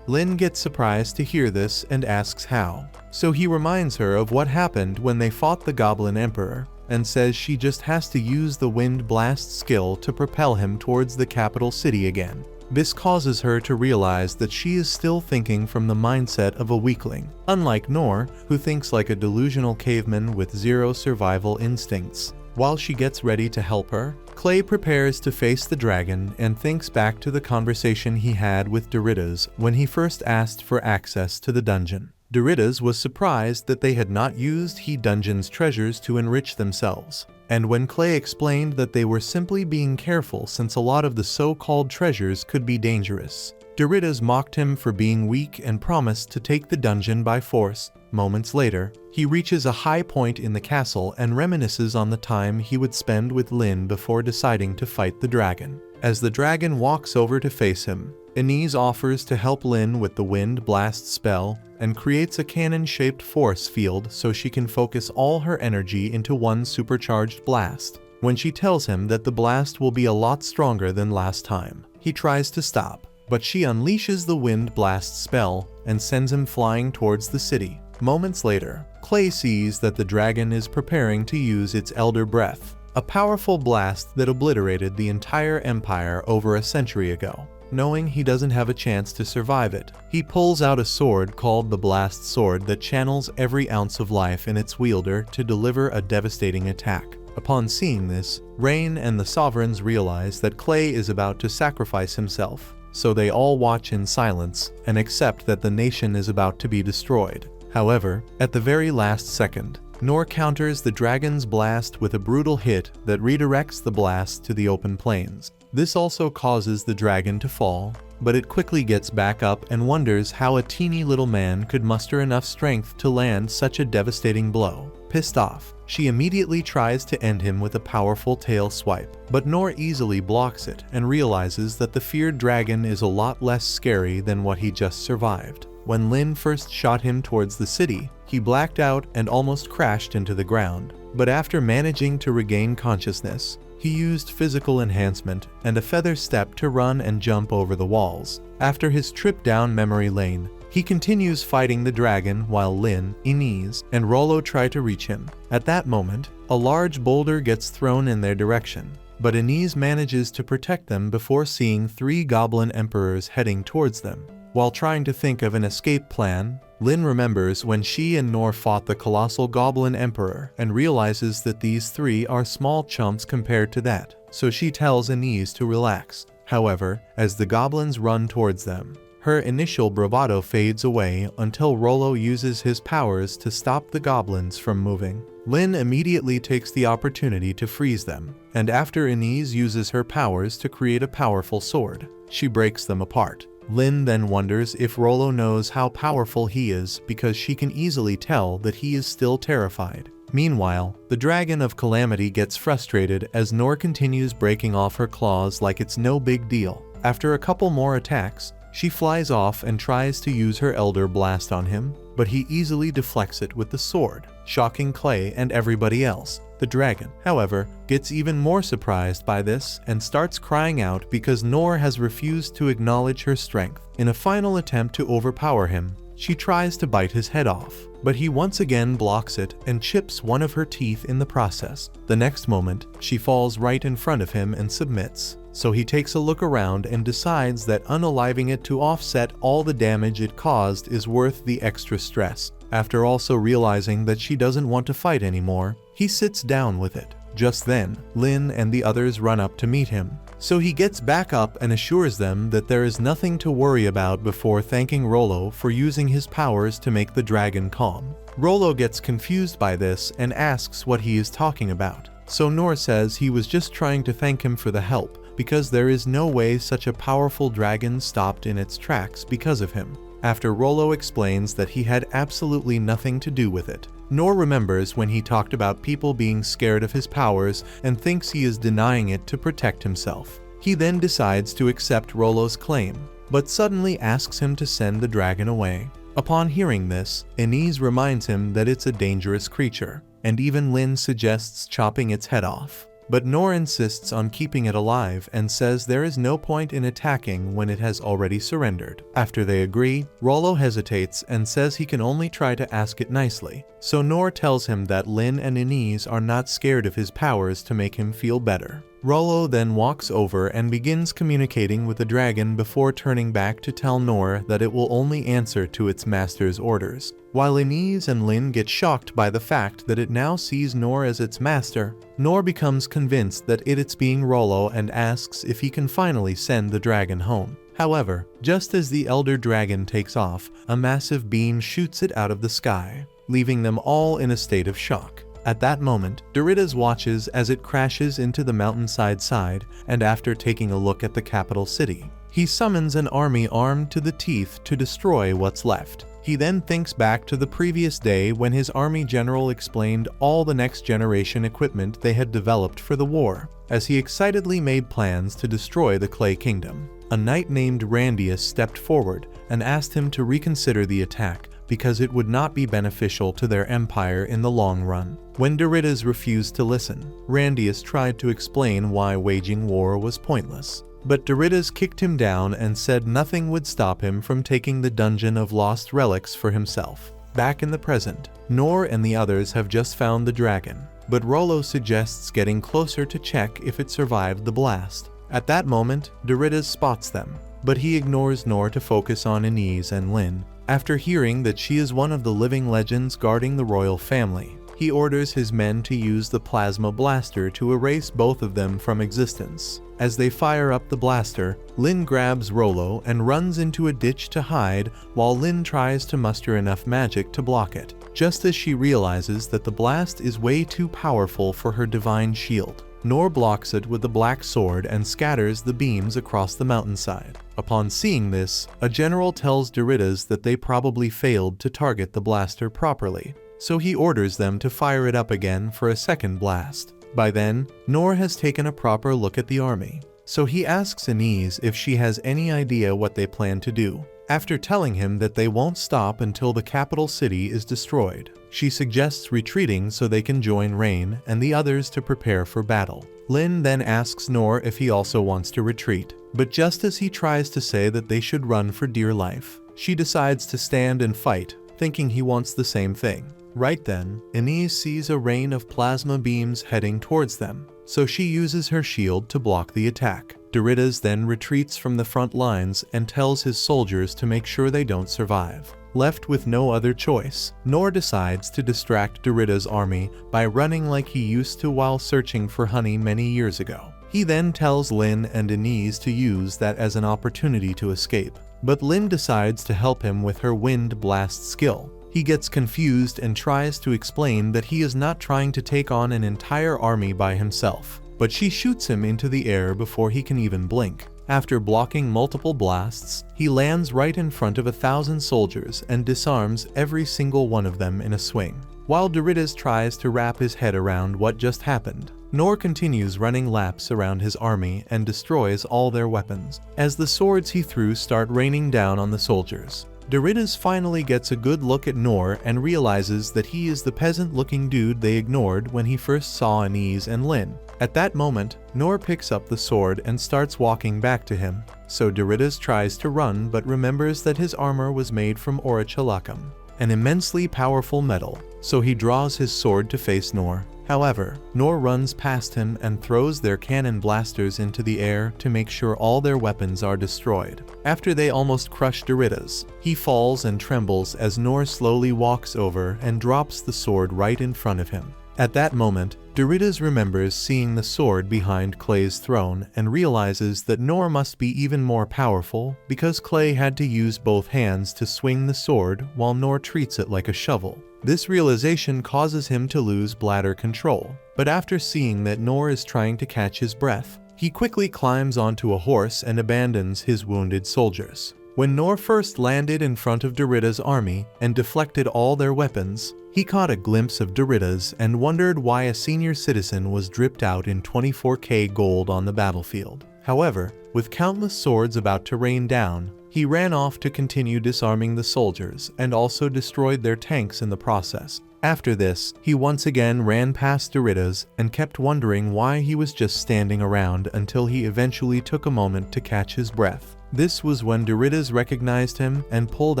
A: Lynn gets surprised to hear this and asks how. So he reminds her of what happened when they fought the Goblin Emperor, and says she just has to use the Wind Blast skill to propel him towards the capital city again. This causes her to realize that she is still thinking from the mindset of a weakling, unlike Nor, who thinks like a delusional caveman with zero survival instincts. While she gets ready to help her, Clay prepares to face the dragon and thinks back to the conversation he had with Doritas when he first asked for access to the dungeon. Doritas was surprised that they had not used He Dungeon's treasures to enrich themselves, and when Clay explained that they were simply being careful since a lot of the so-called treasures could be dangerous, Doritas mocked him for being weak and promised to take the dungeon by force. Moments later, he reaches a high point in the castle and reminisces on the time he would spend with Lynn before deciding to fight the dragon. As the dragon walks over to face him, Inez offers to help Lynn with the Wind Blast spell and creates a cannon-shaped force field so she can focus all her energy into one supercharged blast. When she tells him that the blast will be a lot stronger than last time, he tries to stop, but she unleashes the Wind Blast spell and sends him flying towards the city. Moments later, Clay sees that the dragon is preparing to use its Elder Breath, a powerful blast that obliterated the entire empire over a century ago. Knowing he doesn't have a chance to survive it, he pulls out a sword called the Blast Sword that channels every ounce of life in its wielder to deliver a devastating attack. Upon seeing this, Rain and the Sovereigns realize that Clay is about to sacrifice himself, so they all watch in silence and accept that the nation is about to be destroyed. However, at the very last second, Nor counters the dragon's blast with a brutal hit that redirects the blast to the open plains. This also causes the dragon to fall, but it quickly gets back up and wonders how a teeny little man could muster enough strength to land such a devastating blow. Pissed off, she immediately tries to end him with a powerful tail swipe, but Nor easily blocks it and realizes that the feared dragon is a lot less scary than what he just survived. When Lynn first shot him towards the city, he blacked out and almost crashed into the ground, but after managing to regain consciousness, he used physical enhancement and a feather step to run and jump over the walls. After his trip down memory lane, he continues fighting the dragon while Lynn, Inez, and Rollo try to reach him. At that moment, a large boulder gets thrown in their direction, but Inez manages to protect them before seeing 3 goblin emperors heading towards them. While trying to think of an escape plan, Lynn remembers when she and Nor fought the colossal Goblin Emperor and realizes that these 3 are small chumps compared to that, so she tells Inez to relax. However, as the goblins run towards them, her initial bravado fades away until Rollo uses his powers to stop the goblins from moving. Lynn immediately takes the opportunity to freeze them, and after Inez uses her powers to create a powerful sword, she breaks them apart. Lynn then wonders if Rollo knows how powerful he is because she can easily tell that he is still terrified. Meanwhile, the Dragon of Calamity gets frustrated as Nor continues breaking off her claws like it's no big deal. After a couple more attacks, she flies off and tries to use her Elder Blast on him, but he easily deflects it with the sword, shocking Clay and everybody else. The dragon, however, gets even more surprised by this and starts crying out because Nor has refused to acknowledge her strength. In a final attempt to overpower him, she tries to bite his head off, but he once again blocks it and chips one of her teeth in the process. The next moment, she falls right in front of him and submits, so he takes a look around and decides that unaliving it to offset all the damage it caused is worth the extra stress. After also realizing that she doesn't want to fight anymore, he sits down with it. Just then, Lin and the others run up to meet him. So he gets back up and assures them that there is nothing to worry about before thanking Rollo for using his powers to make the dragon calm. Rollo gets confused by this and asks what he is talking about. So Noor says he was just trying to thank him for the help, because there is no way such a powerful dragon stopped in its tracks because of him. After Rollo explains that he had absolutely nothing to do with it. Noor remembers when he talked about people being scared of his powers and thinks he is denying it to protect himself. He then decides to accept Rollo's claim, but suddenly asks him to send the dragon away. Upon hearing this, Inez reminds him that it's a dangerous creature, and even Lin suggests chopping its head off. But Noor insists on keeping it alive and says there is no point in attacking when it has already surrendered. After they agree, Rollo hesitates and says he can only try to ask it nicely. So Noor tells him that Lin and Inez are not scared of his powers to make him feel better. Rollo then walks over and begins communicating with the dragon before turning back to tell Noor that it will only answer to its master's orders. While Inez and Lin get shocked by the fact that it now sees Noor as its master, Noor becomes convinced that it's being Rollo and asks if he can finally send the dragon home. However, just as the elder dragon takes off, a massive beam shoots it out of the sky, leaving them all in a state of shock. At that moment, Doritas watches as it crashes into the mountainside side, and after taking a look at the capital city, he summons an army armed to the teeth to destroy what's left. He then thinks back to the previous day when his army general explained all the next generation equipment they had developed for the war, as he excitedly made plans to destroy the Clay Kingdom. A knight named Randius stepped forward and asked him to reconsider the attack, because it would not be beneficial to their empire in the long run. When Doritas refused to listen, Randius tried to explain why waging war was pointless. But Doritas kicked him down and said nothing would stop him from taking the Dungeon of Lost Relics for himself. Back in the present, Noor and the others have just found the dragon, but Rollo suggests getting closer to check if it survived the blast. At that moment, Doritas spots them, but he ignores Noor to focus on Inez and Lin. After hearing that she is one of the living legends guarding the royal family, he orders his men to use the plasma blaster to erase both of them from existence. As they fire up the blaster, Lin grabs Rollo and runs into a ditch to hide while Lin tries to muster enough magic to block it, just as she realizes that the blast is way too powerful for her divine shield. Noor blocks it with the black sword and scatters the beams across the mountainside. Upon seeing this, a general tells Doritas that they probably failed to target the blaster properly, so he orders them to fire it up again for a second blast. By then, Noor has taken a proper look at the army, so he asks Inez if she has any idea what they plan to do. After telling him that they won't stop until the capital city is destroyed, she suggests retreating so they can join Rain and the others to prepare for battle. Lin then asks Noor if he also wants to retreat, but just as he tries to say that they should run for dear life, she decides to stand and fight, thinking he wants the same thing. Right then, Inez sees a rain of plasma beams heading towards them, so she uses her shield to block the attack. Doritas then retreats from the front lines and tells his soldiers to make sure they don't survive. Left with no other choice, Noor decides to distract Doritas' army by running like he used to while searching for honey many years ago. He then tells Lin and Inez to use that as an opportunity to escape, but Lin decides to help him with her wind blast skill. He gets confused and tries to explain that he is not trying to take on an entire army by himself, but she shoots him into the air before he can even blink. After blocking multiple blasts, he lands right in front of 1,000 soldiers and disarms every single one of them in a swing. While Doritas tries to wrap his head around what just happened, Noor continues running laps around his army and destroys all their weapons, as the swords he threw start raining down on the soldiers. Doritas finally gets a good look at Noor and realizes that he is the peasant-looking dude they ignored when he first saw Inez and Lin. At that moment, Noor picks up the sword and starts walking back to him, so Doritas tries to run but remembers that his armor was made from orichalcum, an immensely powerful metal, so he draws his sword to face Noor. However, Noor runs past him and throws their cannon blasters into the air to make sure all their weapons are destroyed. After they almost crush Doritas, he falls and trembles as Noor slowly walks over and drops the sword right in front of him. At that moment, Doritas remembers seeing the sword behind Clay's throne and realizes that Noor must be even more powerful because Clay had to use both hands to swing the sword while Noor treats it like a shovel. This realization causes him to lose bladder control, but after seeing that Noor is trying to catch his breath, he quickly climbs onto a horse and abandons his wounded soldiers. When Noor first landed in front of Doritas' army and deflected all their weapons, he caught a glimpse of Doritas and wondered why a senior citizen was dripped out in 24K gold on the battlefield. However, with countless swords about to rain down, he ran off to continue disarming the soldiers and also destroyed their tanks in the process. After this, he once again ran past Doritas and kept wondering why he was just standing around until he eventually took a moment to catch his breath. This was when Doritas recognized him and pulled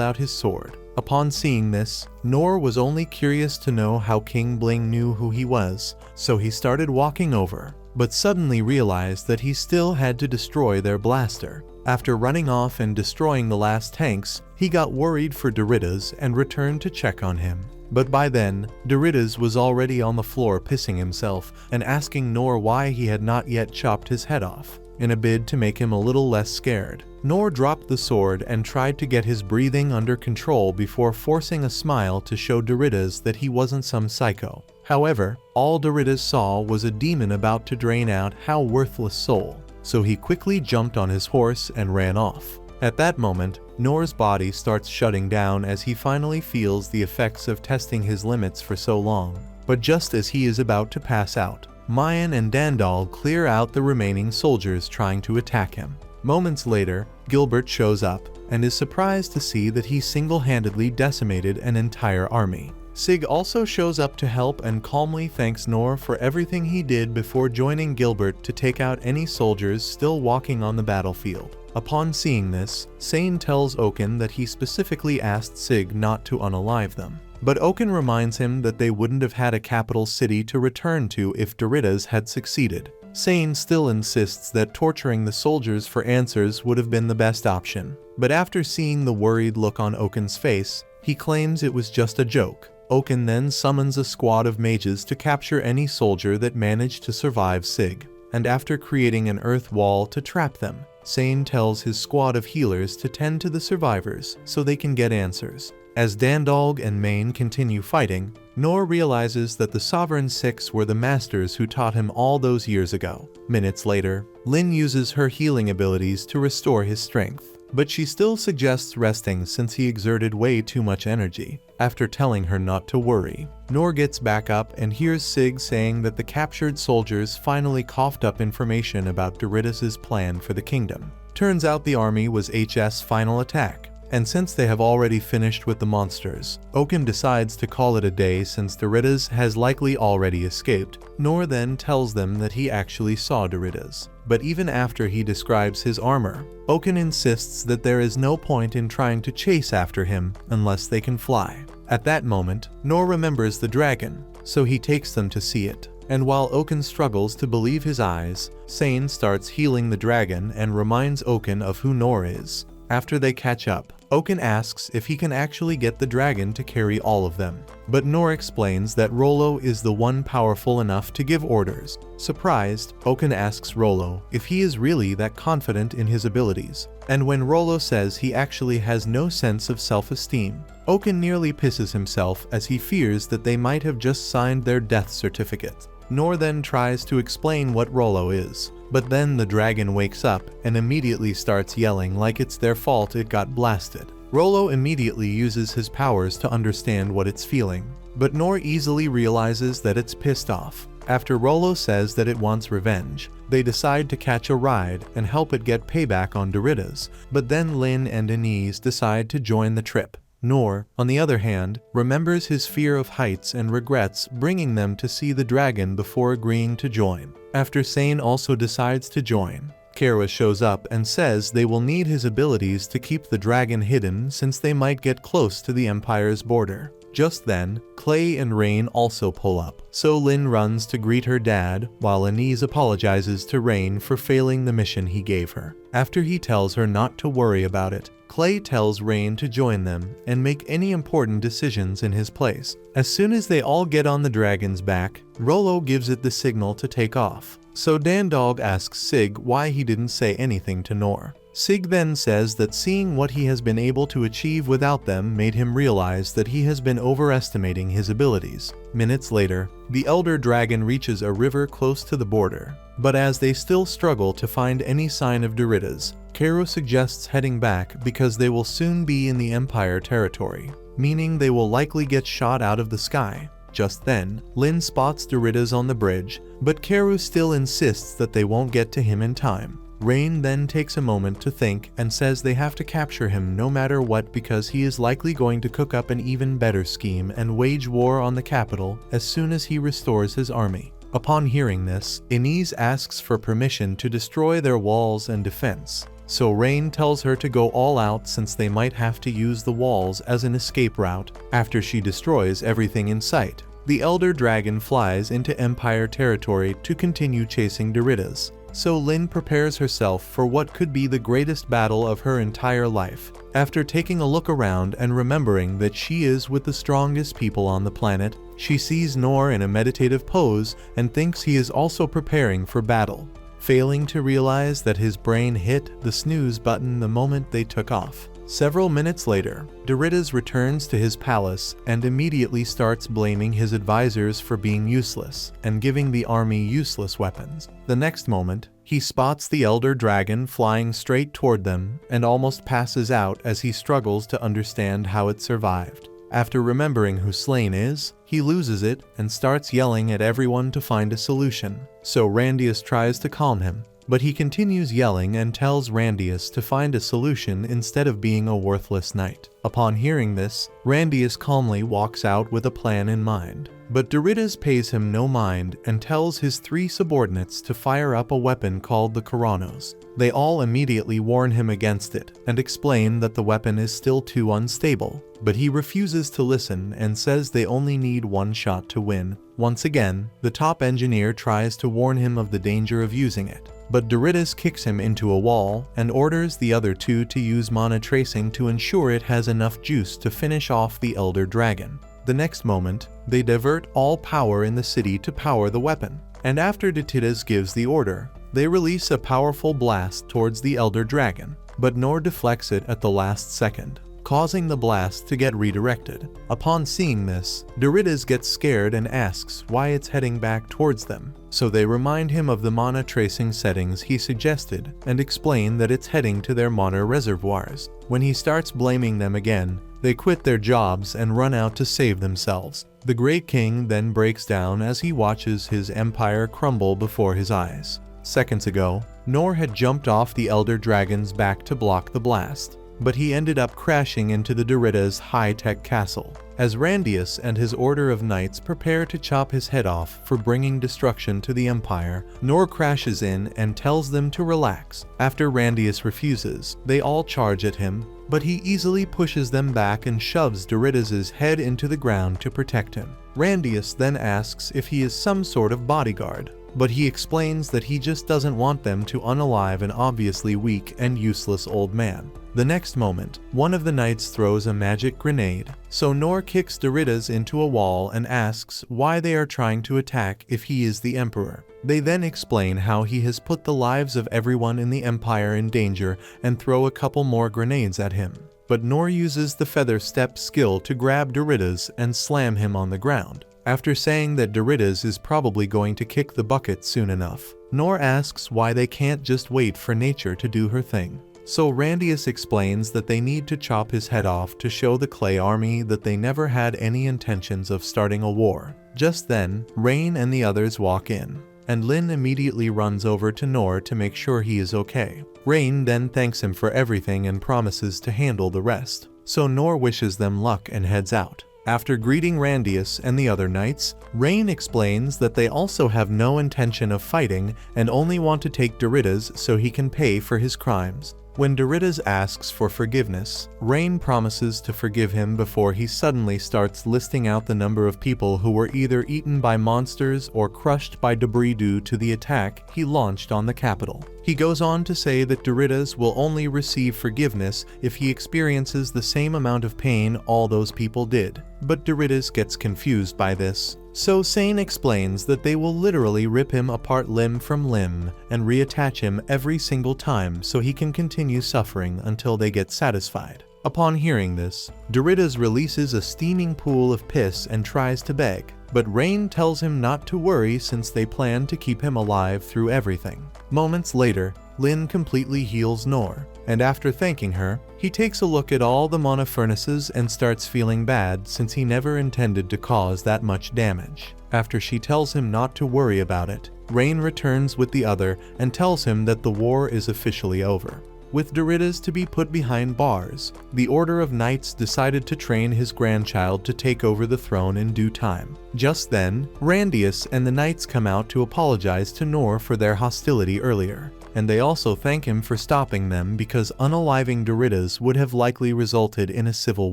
A: out his sword. Upon seeing this, Noor was only curious to know how King Bling knew who he was, so he started walking over, but suddenly realized that he still had to destroy their blaster. After running off and destroying the last tanks, he got worried for Doritas and returned to check on him. But by then, Doritas was already on the floor pissing himself and asking Noor why he had not yet chopped his head off. In a bid to make him a little less scared, Noor dropped the sword and tried to get his breathing under control before forcing a smile to show Doritas that he wasn't some psycho. However, all Doritas saw was a demon about to drain out How worthless soul, so he quickly jumped on his horse and ran off. At that moment, Noor's body starts shutting down as he finally feels the effects of testing his limits for so long. But just as he is about to pass out, Mayan and Dandal clear out the remaining soldiers trying to attack him. Moments later, Gilbert shows up and is surprised to see that he single-handedly decimated an entire army. Sig also shows up to help and calmly thanks Noor for everything he did before joining Gilbert to take out any soldiers still walking on the battlefield. Upon seeing this, Sane tells Oaken that he specifically asked Sig not to unalive them. But Oaken reminds him that they wouldn't have had a capital city to return to if Doritas had succeeded. Sane still insists that torturing the soldiers for answers would have been the best option. But after seeing the worried look on Oaken's face, he claims it was just a joke. Oaken then summons a squad of mages to capture any soldier that managed to survive Sig. And after creating an earth wall to trap them, Sane tells his squad of healers to tend to the survivors so they can get answers. As Dandalg and Maine continue fighting, Noor realizes that the Sovereign Six were the masters who taught him all those years ago. Minutes later, Lin uses her healing abilities to restore his strength, but she still suggests resting since he exerted way too much energy. After telling her not to worry, Noor gets back up and hears Sig saying that the captured soldiers finally coughed up information about Doritas' plan for the kingdom. Turns out the army was HS' final attack. And since they have already finished with the monsters, Oaken decides to call it a day since Doritas has likely already escaped. Noor then tells them that he actually saw Doritas. But even after he describes his armor, Oaken insists that there is no point in trying to chase after him unless they can fly. At that moment, Noor remembers the dragon, so he takes them to see it. And while Oaken struggles to believe his eyes, Sane starts healing the dragon and reminds Oaken of who Noor is. After they catch up, Oaken asks if he can actually get the dragon to carry all of them. But Noor explains that Rollo is the one powerful enough to give orders. Surprised, Oaken asks Rollo if he is really that confident in his abilities. And when Rollo says he actually has no sense of self-esteem, Oaken nearly pisses himself as he fears that they might have just signed their death certificate. Noor then tries to explain what Rollo is. But then the dragon wakes up and immediately starts yelling like it's their fault it got blasted. Rollo immediately uses his powers to understand what it's feeling, but Noor easily realizes that it's pissed off. After Rollo says that it wants revenge, they decide to catch a ride and help it get payback on Doritas, but then Lin and Anise decide to join the trip. Noor, on the other hand, remembers his fear of heights and regrets bringing them to see the dragon before agreeing to join. After Sane also decides to join, Kara shows up and says they will need his abilities to keep the dragon hidden since they might get close to the Empire's border. Just then, Clay and Rain also pull up, so Lynn runs to greet her dad, while Anise apologizes to Rain for failing the mission he gave her. After he tells her not to worry about it, Clay tells Rain to join them and make any important decisions in his place. As soon as they all get on the dragon's back, Rollo gives it the signal to take off. So Dandog asks Sig why he didn't say anything to Nor. Sig then says that seeing what he has been able to achieve without them made him realize that he has been overestimating his abilities. Minutes later, the Elder Dragon reaches a river close to the border. But as they still struggle to find any sign of Doritas, Kero suggests heading back because they will soon be in the Empire territory, meaning they will likely get shot out of the sky. Just then, Lynn spots Doritas on the bridge, but Kero still insists that they won't get to him in time. Rain then takes a moment to think and says they have to capture him no matter what because he is likely going to cook up an even better scheme and wage war on the capital as soon as he restores his army. Upon hearing this, Anise asks for permission to destroy their walls and defense. So Rain tells her to go all out since they might have to use the walls as an escape route after she destroys everything in sight. The Elder Dragon flies into Empire territory to continue chasing Doritas. So Lynn prepares herself for what could be the greatest battle of her entire life. After taking a look around and remembering that she is with the strongest people on the planet, she sees Nor in a meditative pose and thinks he is also preparing for battle, failing to realize that his brain hit the snooze button the moment they took off. Several minutes later, Doritas returns to his palace and immediately starts blaming his advisors for being useless and giving the army useless weapons. The next moment, he spots the Elder Dragon flying straight toward them and almost passes out as he struggles to understand how it survived. After remembering who Slain is, he loses it and starts yelling at everyone to find a solution. So Randius tries to calm him, but he continues yelling and tells Randius to find a solution instead of being a worthless knight. Upon hearing this, Randius calmly walks out with a plan in mind. But Doritas pays him no mind and tells his 3 subordinates to fire up a weapon called the Karanos. They all immediately warn him against it and explain that the weapon is still too unstable, but he refuses to listen and says they only need 1 shot to win. Once again, the top engineer tries to warn him of the danger of using it, but Doritas kicks him into a wall and orders the other 2 to use mana tracing to ensure it has enough juice to finish off the Elder Dragon. The next moment, they divert all power in the city to power the weapon, and after Doritas gives the order, they release a powerful blast towards the Elder Dragon, but Nor deflects it at the last second, causing the blast to get redirected. Upon seeing this, Doritas gets scared and asks why it's heading back towards them, so they remind him of the mana tracing settings he suggested and explain that it's heading to their mana reservoirs. When he starts blaming them again, they quit their jobs and run out to save themselves. The Great King then breaks down as he watches his empire crumble before his eyes. Seconds ago, Nor had jumped off the Elder Dragon's back to block the blast, but he ended up crashing into the Doritas' high-tech castle. As Randius and his order of knights prepare to chop his head off for bringing destruction to the Empire, Nor crashes in and tells them to relax. After Randius refuses, they all charge at him, but he easily pushes them back and shoves Doritas' head into the ground to protect him. Randius then asks if he is some sort of bodyguard, but he explains that he just doesn't want them to unalive an obviously weak and useless old man. The next moment, one of the knights throws a magic grenade, so Nor kicks Doritas into a wall and asks why they are trying to attack if he is the Emperor. They then explain how he has put the lives of everyone in the Empire in danger and throw a couple more grenades at him. But Nor uses the feather step skill to grab Doritas and slam him on the ground. After saying that Doritas is probably going to kick the bucket soon enough, Nor asks why they can't just wait for nature to do her thing. So Randius explains that they need to chop his head off to show the Clay army that they never had any intentions of starting a war. Just then, Rain and the others walk in, and Lynn immediately runs over to Nor to make sure he is okay. Rain then thanks him for everything and promises to handle the rest. So Nor wishes them luck and heads out. After greeting Randius and the other knights, Rain explains that they also have no intention of fighting and only want to take Doritas so he can pay for his crimes. When Doritas asks for forgiveness, Rain promises to forgive him before he suddenly starts listing out the number of people who were either eaten by monsters or crushed by debris due to the attack he launched on the capital. He goes on to say that Doritas will only receive forgiveness if he experiences the same amount of pain all those people did. But Doritas gets confused by this, so Sane explains that they will literally rip him apart limb from limb and reattach him every single time so he can continue suffering until they get satisfied. Upon hearing this, Doritas releases a steaming pool of piss and tries to beg, but Rain tells him not to worry since they plan to keep him alive through everything. Moments later, Lin completely heals Nor, and after thanking her, he takes a look at all the mana furnaces and starts feeling bad since he never intended to cause that much damage. After she tells him not to worry about it, Rain returns with the other and tells him that the war is officially over. With Doritas to be put behind bars, the Order of Knights decided to train his grandchild to take over the throne in due time. Just then, Randius and the Knights come out to apologize to Nor for their hostility earlier, and they also thank him for stopping them because unaliving Doritas would have likely resulted in a civil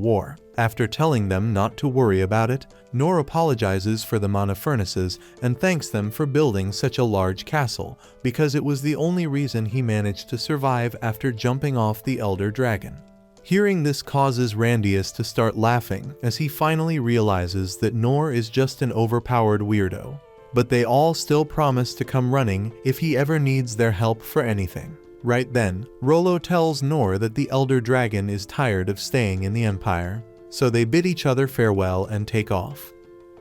A: war. After telling them not to worry about it, Nor apologizes for the mana furnaces and thanks them for building such a large castle because it was the only reason he managed to survive after jumping off the Elder Dragon. Hearing this causes Randius to start laughing as he finally realizes that Nor is just an overpowered weirdo. But they all still promise to come running if he ever needs their help for anything. Right then, Rollo tells Nor that the Elder Dragon is tired of staying in the Empire, so they bid each other farewell and take off.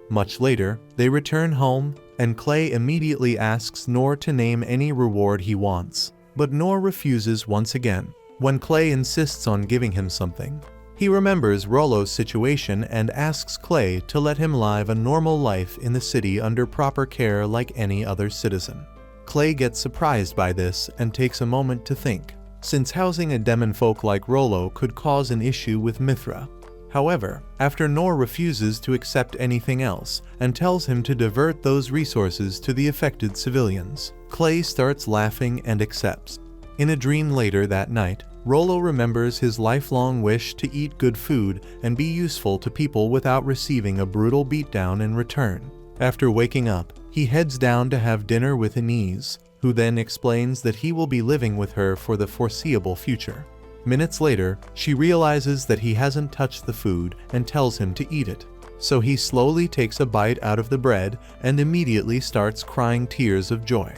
A: Much later, they return home, and Clay immediately asks Nor to name any reward he wants, but Nor refuses once again. When Clay insists on giving him something, he remembers Rollo's situation and asks Clay to let him live a normal life in the city under proper care like any other citizen. Clay gets surprised by this and takes a moment to think, since housing a demon folk like Rollo could cause an issue with Mithra. However, after Nor refuses to accept anything else and tells him to divert those resources to the affected civilians, Clay starts laughing and accepts. In a dream later that night, Rollo remembers his lifelong wish to eat good food and be useful to people without receiving a brutal beatdown in return. After waking up, he heads down to have dinner with Inez, who then explains that he will be living with her for the foreseeable future. Minutes later, she realizes that he hasn't touched the food and tells him to eat it. So he slowly takes a bite out of the bread and immediately starts crying tears of joy.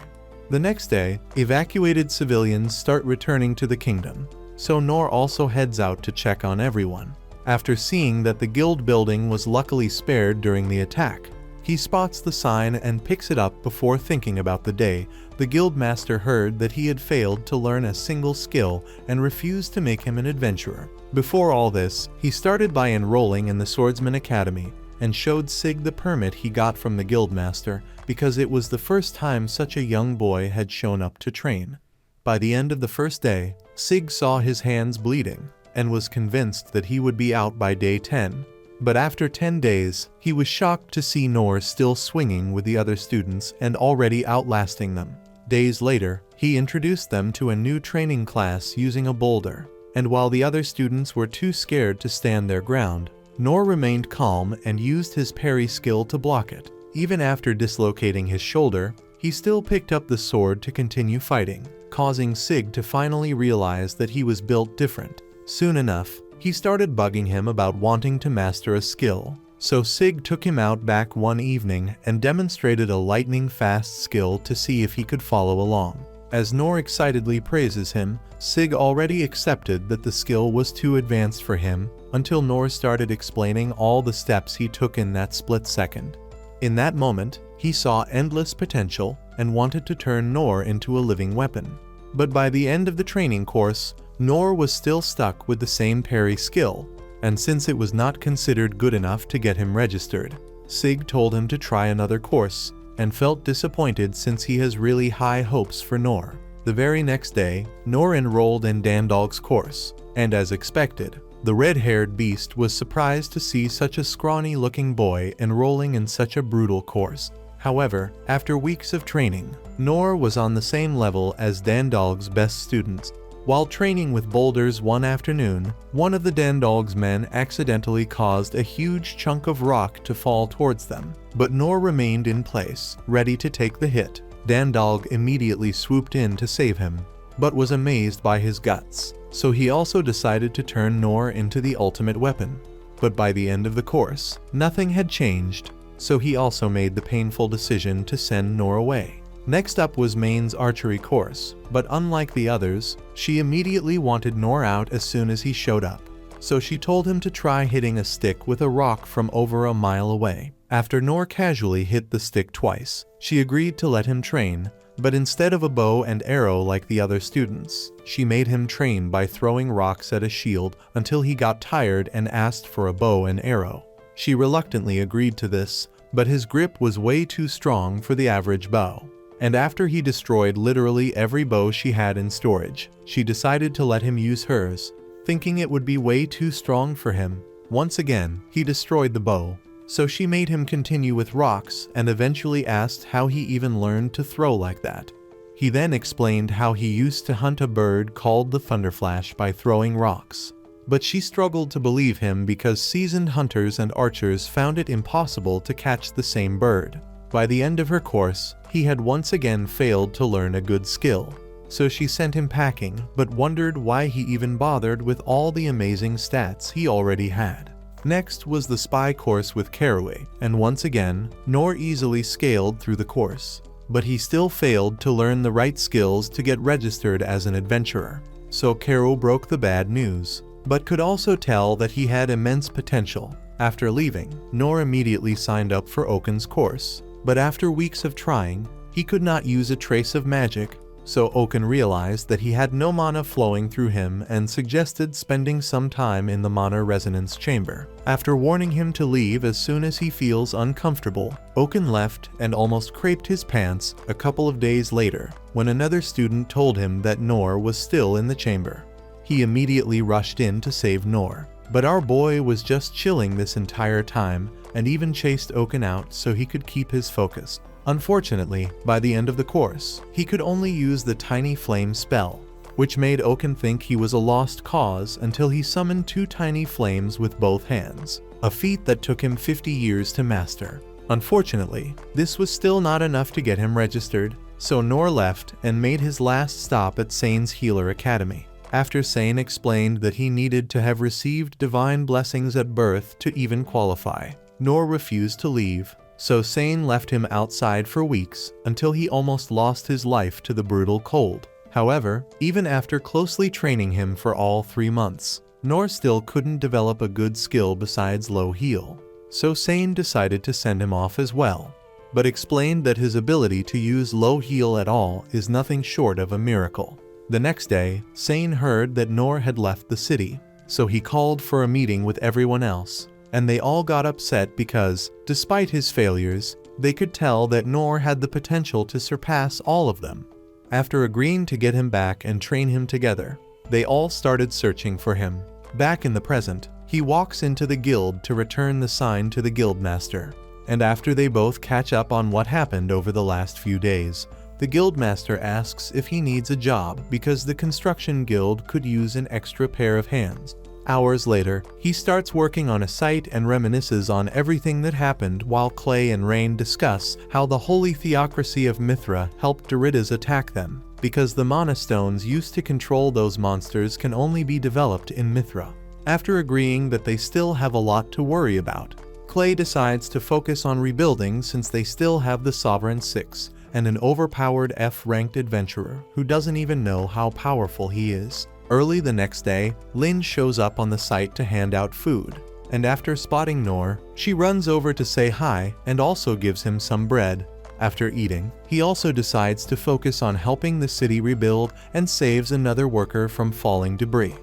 A: The next day, evacuated civilians start returning to the kingdom, so Nor also heads out to check on everyone. After seeing that the guild building was luckily spared during the attack, he spots the sign and picks it up before thinking about the day the guild master heard that he had failed to learn a single skill and refused to make him an adventurer. Before all this, he started by enrolling in the Swordsman Academy and showed Sig the permit he got from the guildmaster because it was the first time such a young boy had shown up to train. By the end of the first day, Sig saw his hands bleeding and was convinced that he would be out by day 10. But after 10 days, he was shocked to see Nor still swinging with the other students and already outlasting them. Days later, he introduced them to a new training class using a boulder, and while the other students were too scared to stand their ground, Nor remained calm and used his parry skill to block it. Even after dislocating his shoulder, he still picked up the sword to continue fighting, causing Sig to finally realize that he was built different. Soon enough, he started bugging him about wanting to master a skill, so Sig took him out back one evening and demonstrated a lightning-fast skill to see if he could follow along. As Nor excitedly praises him, Sig already accepted that the skill was too advanced for him until Nor started explaining all the steps he took in that split second. In that moment, he saw endless potential and wanted to turn Nor into a living weapon. But by the end of the training course, Nor was still stuck with the same parry skill, and since it was not considered good enough to get him registered, Sig told him to try another course, and felt disappointed since he has really high hopes for Nor. The very next day, Nor enrolled in Dandog's course, and as expected, the red-haired beast was surprised to see such a scrawny-looking boy enrolling in such a brutal course. However, after weeks of training, Nor was on the same level as Dandog's best students. While training with boulders one afternoon, one of the Dandog's men accidentally caused a huge chunk of rock to fall towards them, but Nor remained in place, ready to take the hit. Dandog immediately swooped in to save him, but was amazed by his guts, so he also decided to turn Nor into the ultimate weapon. But by the end of the course, nothing had changed, so he also made the painful decision to send Nor away. Next up was Main's archery course, but unlike the others, she immediately wanted Nor out as soon as he showed up. So she told him to try hitting a stick with a rock from over a mile away. After Nor casually hit the stick twice, she agreed to let him train, but instead of a bow and arrow like the other students, she made him train by throwing rocks at a shield until he got tired and asked for a bow and arrow. She reluctantly agreed to this, but his grip was way too strong for the average bow. And after he destroyed literally every bow she had in storage, she decided to let him use hers, thinking it would be way too strong for him. Once again, he destroyed the bow, so she made him continue with rocks and eventually asked how he even learned to throw like that. He then explained how he used to hunt a bird called the thunderflash by throwing rocks. But she struggled to believe him because seasoned hunters and archers found it impossible to catch the same bird. By the end of her course, he had once again failed to learn a good skill, so she sent him packing but wondered why he even bothered with all the amazing stats he already had. Next was the spy course with Caraway, and once again, Nor easily scaled through the course, but he still failed to learn the right skills to get registered as an adventurer. So Caro broke the bad news, but could also tell that he had immense potential. After leaving, Nor immediately signed up for Oaken's course. But after weeks of trying, he could not use a trace of magic, so Oaken realized that he had no mana flowing through him and suggested spending some time in the mana resonance chamber. After warning him to leave as soon as he feels uncomfortable, Oaken left and almost craped his pants a couple of days later when another student told him that Nor was still in the chamber. He immediately rushed in to save Nor, but our boy was just chilling this entire time and even chased Oaken out so he could keep his focus. Unfortunately, by the end of the course, he could only use the tiny flame spell, which made Oaken think he was a lost cause until he summoned 2 tiny flames with both hands, a feat that took him 50 years to master. Unfortunately, this was still not enough to get him registered, so Nor left and made his last stop at Sane's Healer Academy. After Sane explained that he needed to have received divine blessings at birth to even qualify, Nor refused to leave, so Sane left him outside for weeks until he almost lost his life to the brutal cold. However, even after closely training him for all 3 months, Nor still couldn't develop a good skill besides low heal, so Sane decided to send him off as well, but explained that his ability to use low heal at all is nothing short of a miracle. The next day, Sane heard that Nor had left the city, so he called for a meeting with everyone else, and they all got upset because, despite his failures, they could tell that Nor had the potential to surpass all of them. After agreeing to get him back and train him together, they all started searching for him. Back in the present, he walks into the guild to return the sign to the guildmaster, and after they both catch up on what happened over the last few days, the guildmaster asks if he needs a job because the construction guild could use an extra pair of hands. Hours later, he starts working on a site and reminisces on everything that happened while Clay and Rain discuss how the holy theocracy of Mithra helped Doritas attack them, because the mana stones used to control those monsters can only be developed in Mithra. After agreeing that they still have a lot to worry about, Clay decides to focus on rebuilding since they still have the Sovereign 6 and an overpowered F-ranked adventurer who doesn't even know how powerful he is. Early the next day, Lynn shows up on the site to hand out food, and after spotting Nor, she runs over to say hi and also gives him some bread. After eating, he also decides to focus on helping the city rebuild and saves another worker from falling debris.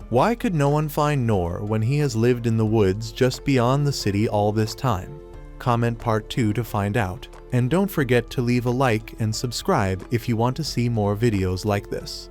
A: Why could no one find Nor when he has lived in the woods just beyond the city all this time? Comment part 2 to find out, and don't forget to leave a like and subscribe if you want to see more videos like this.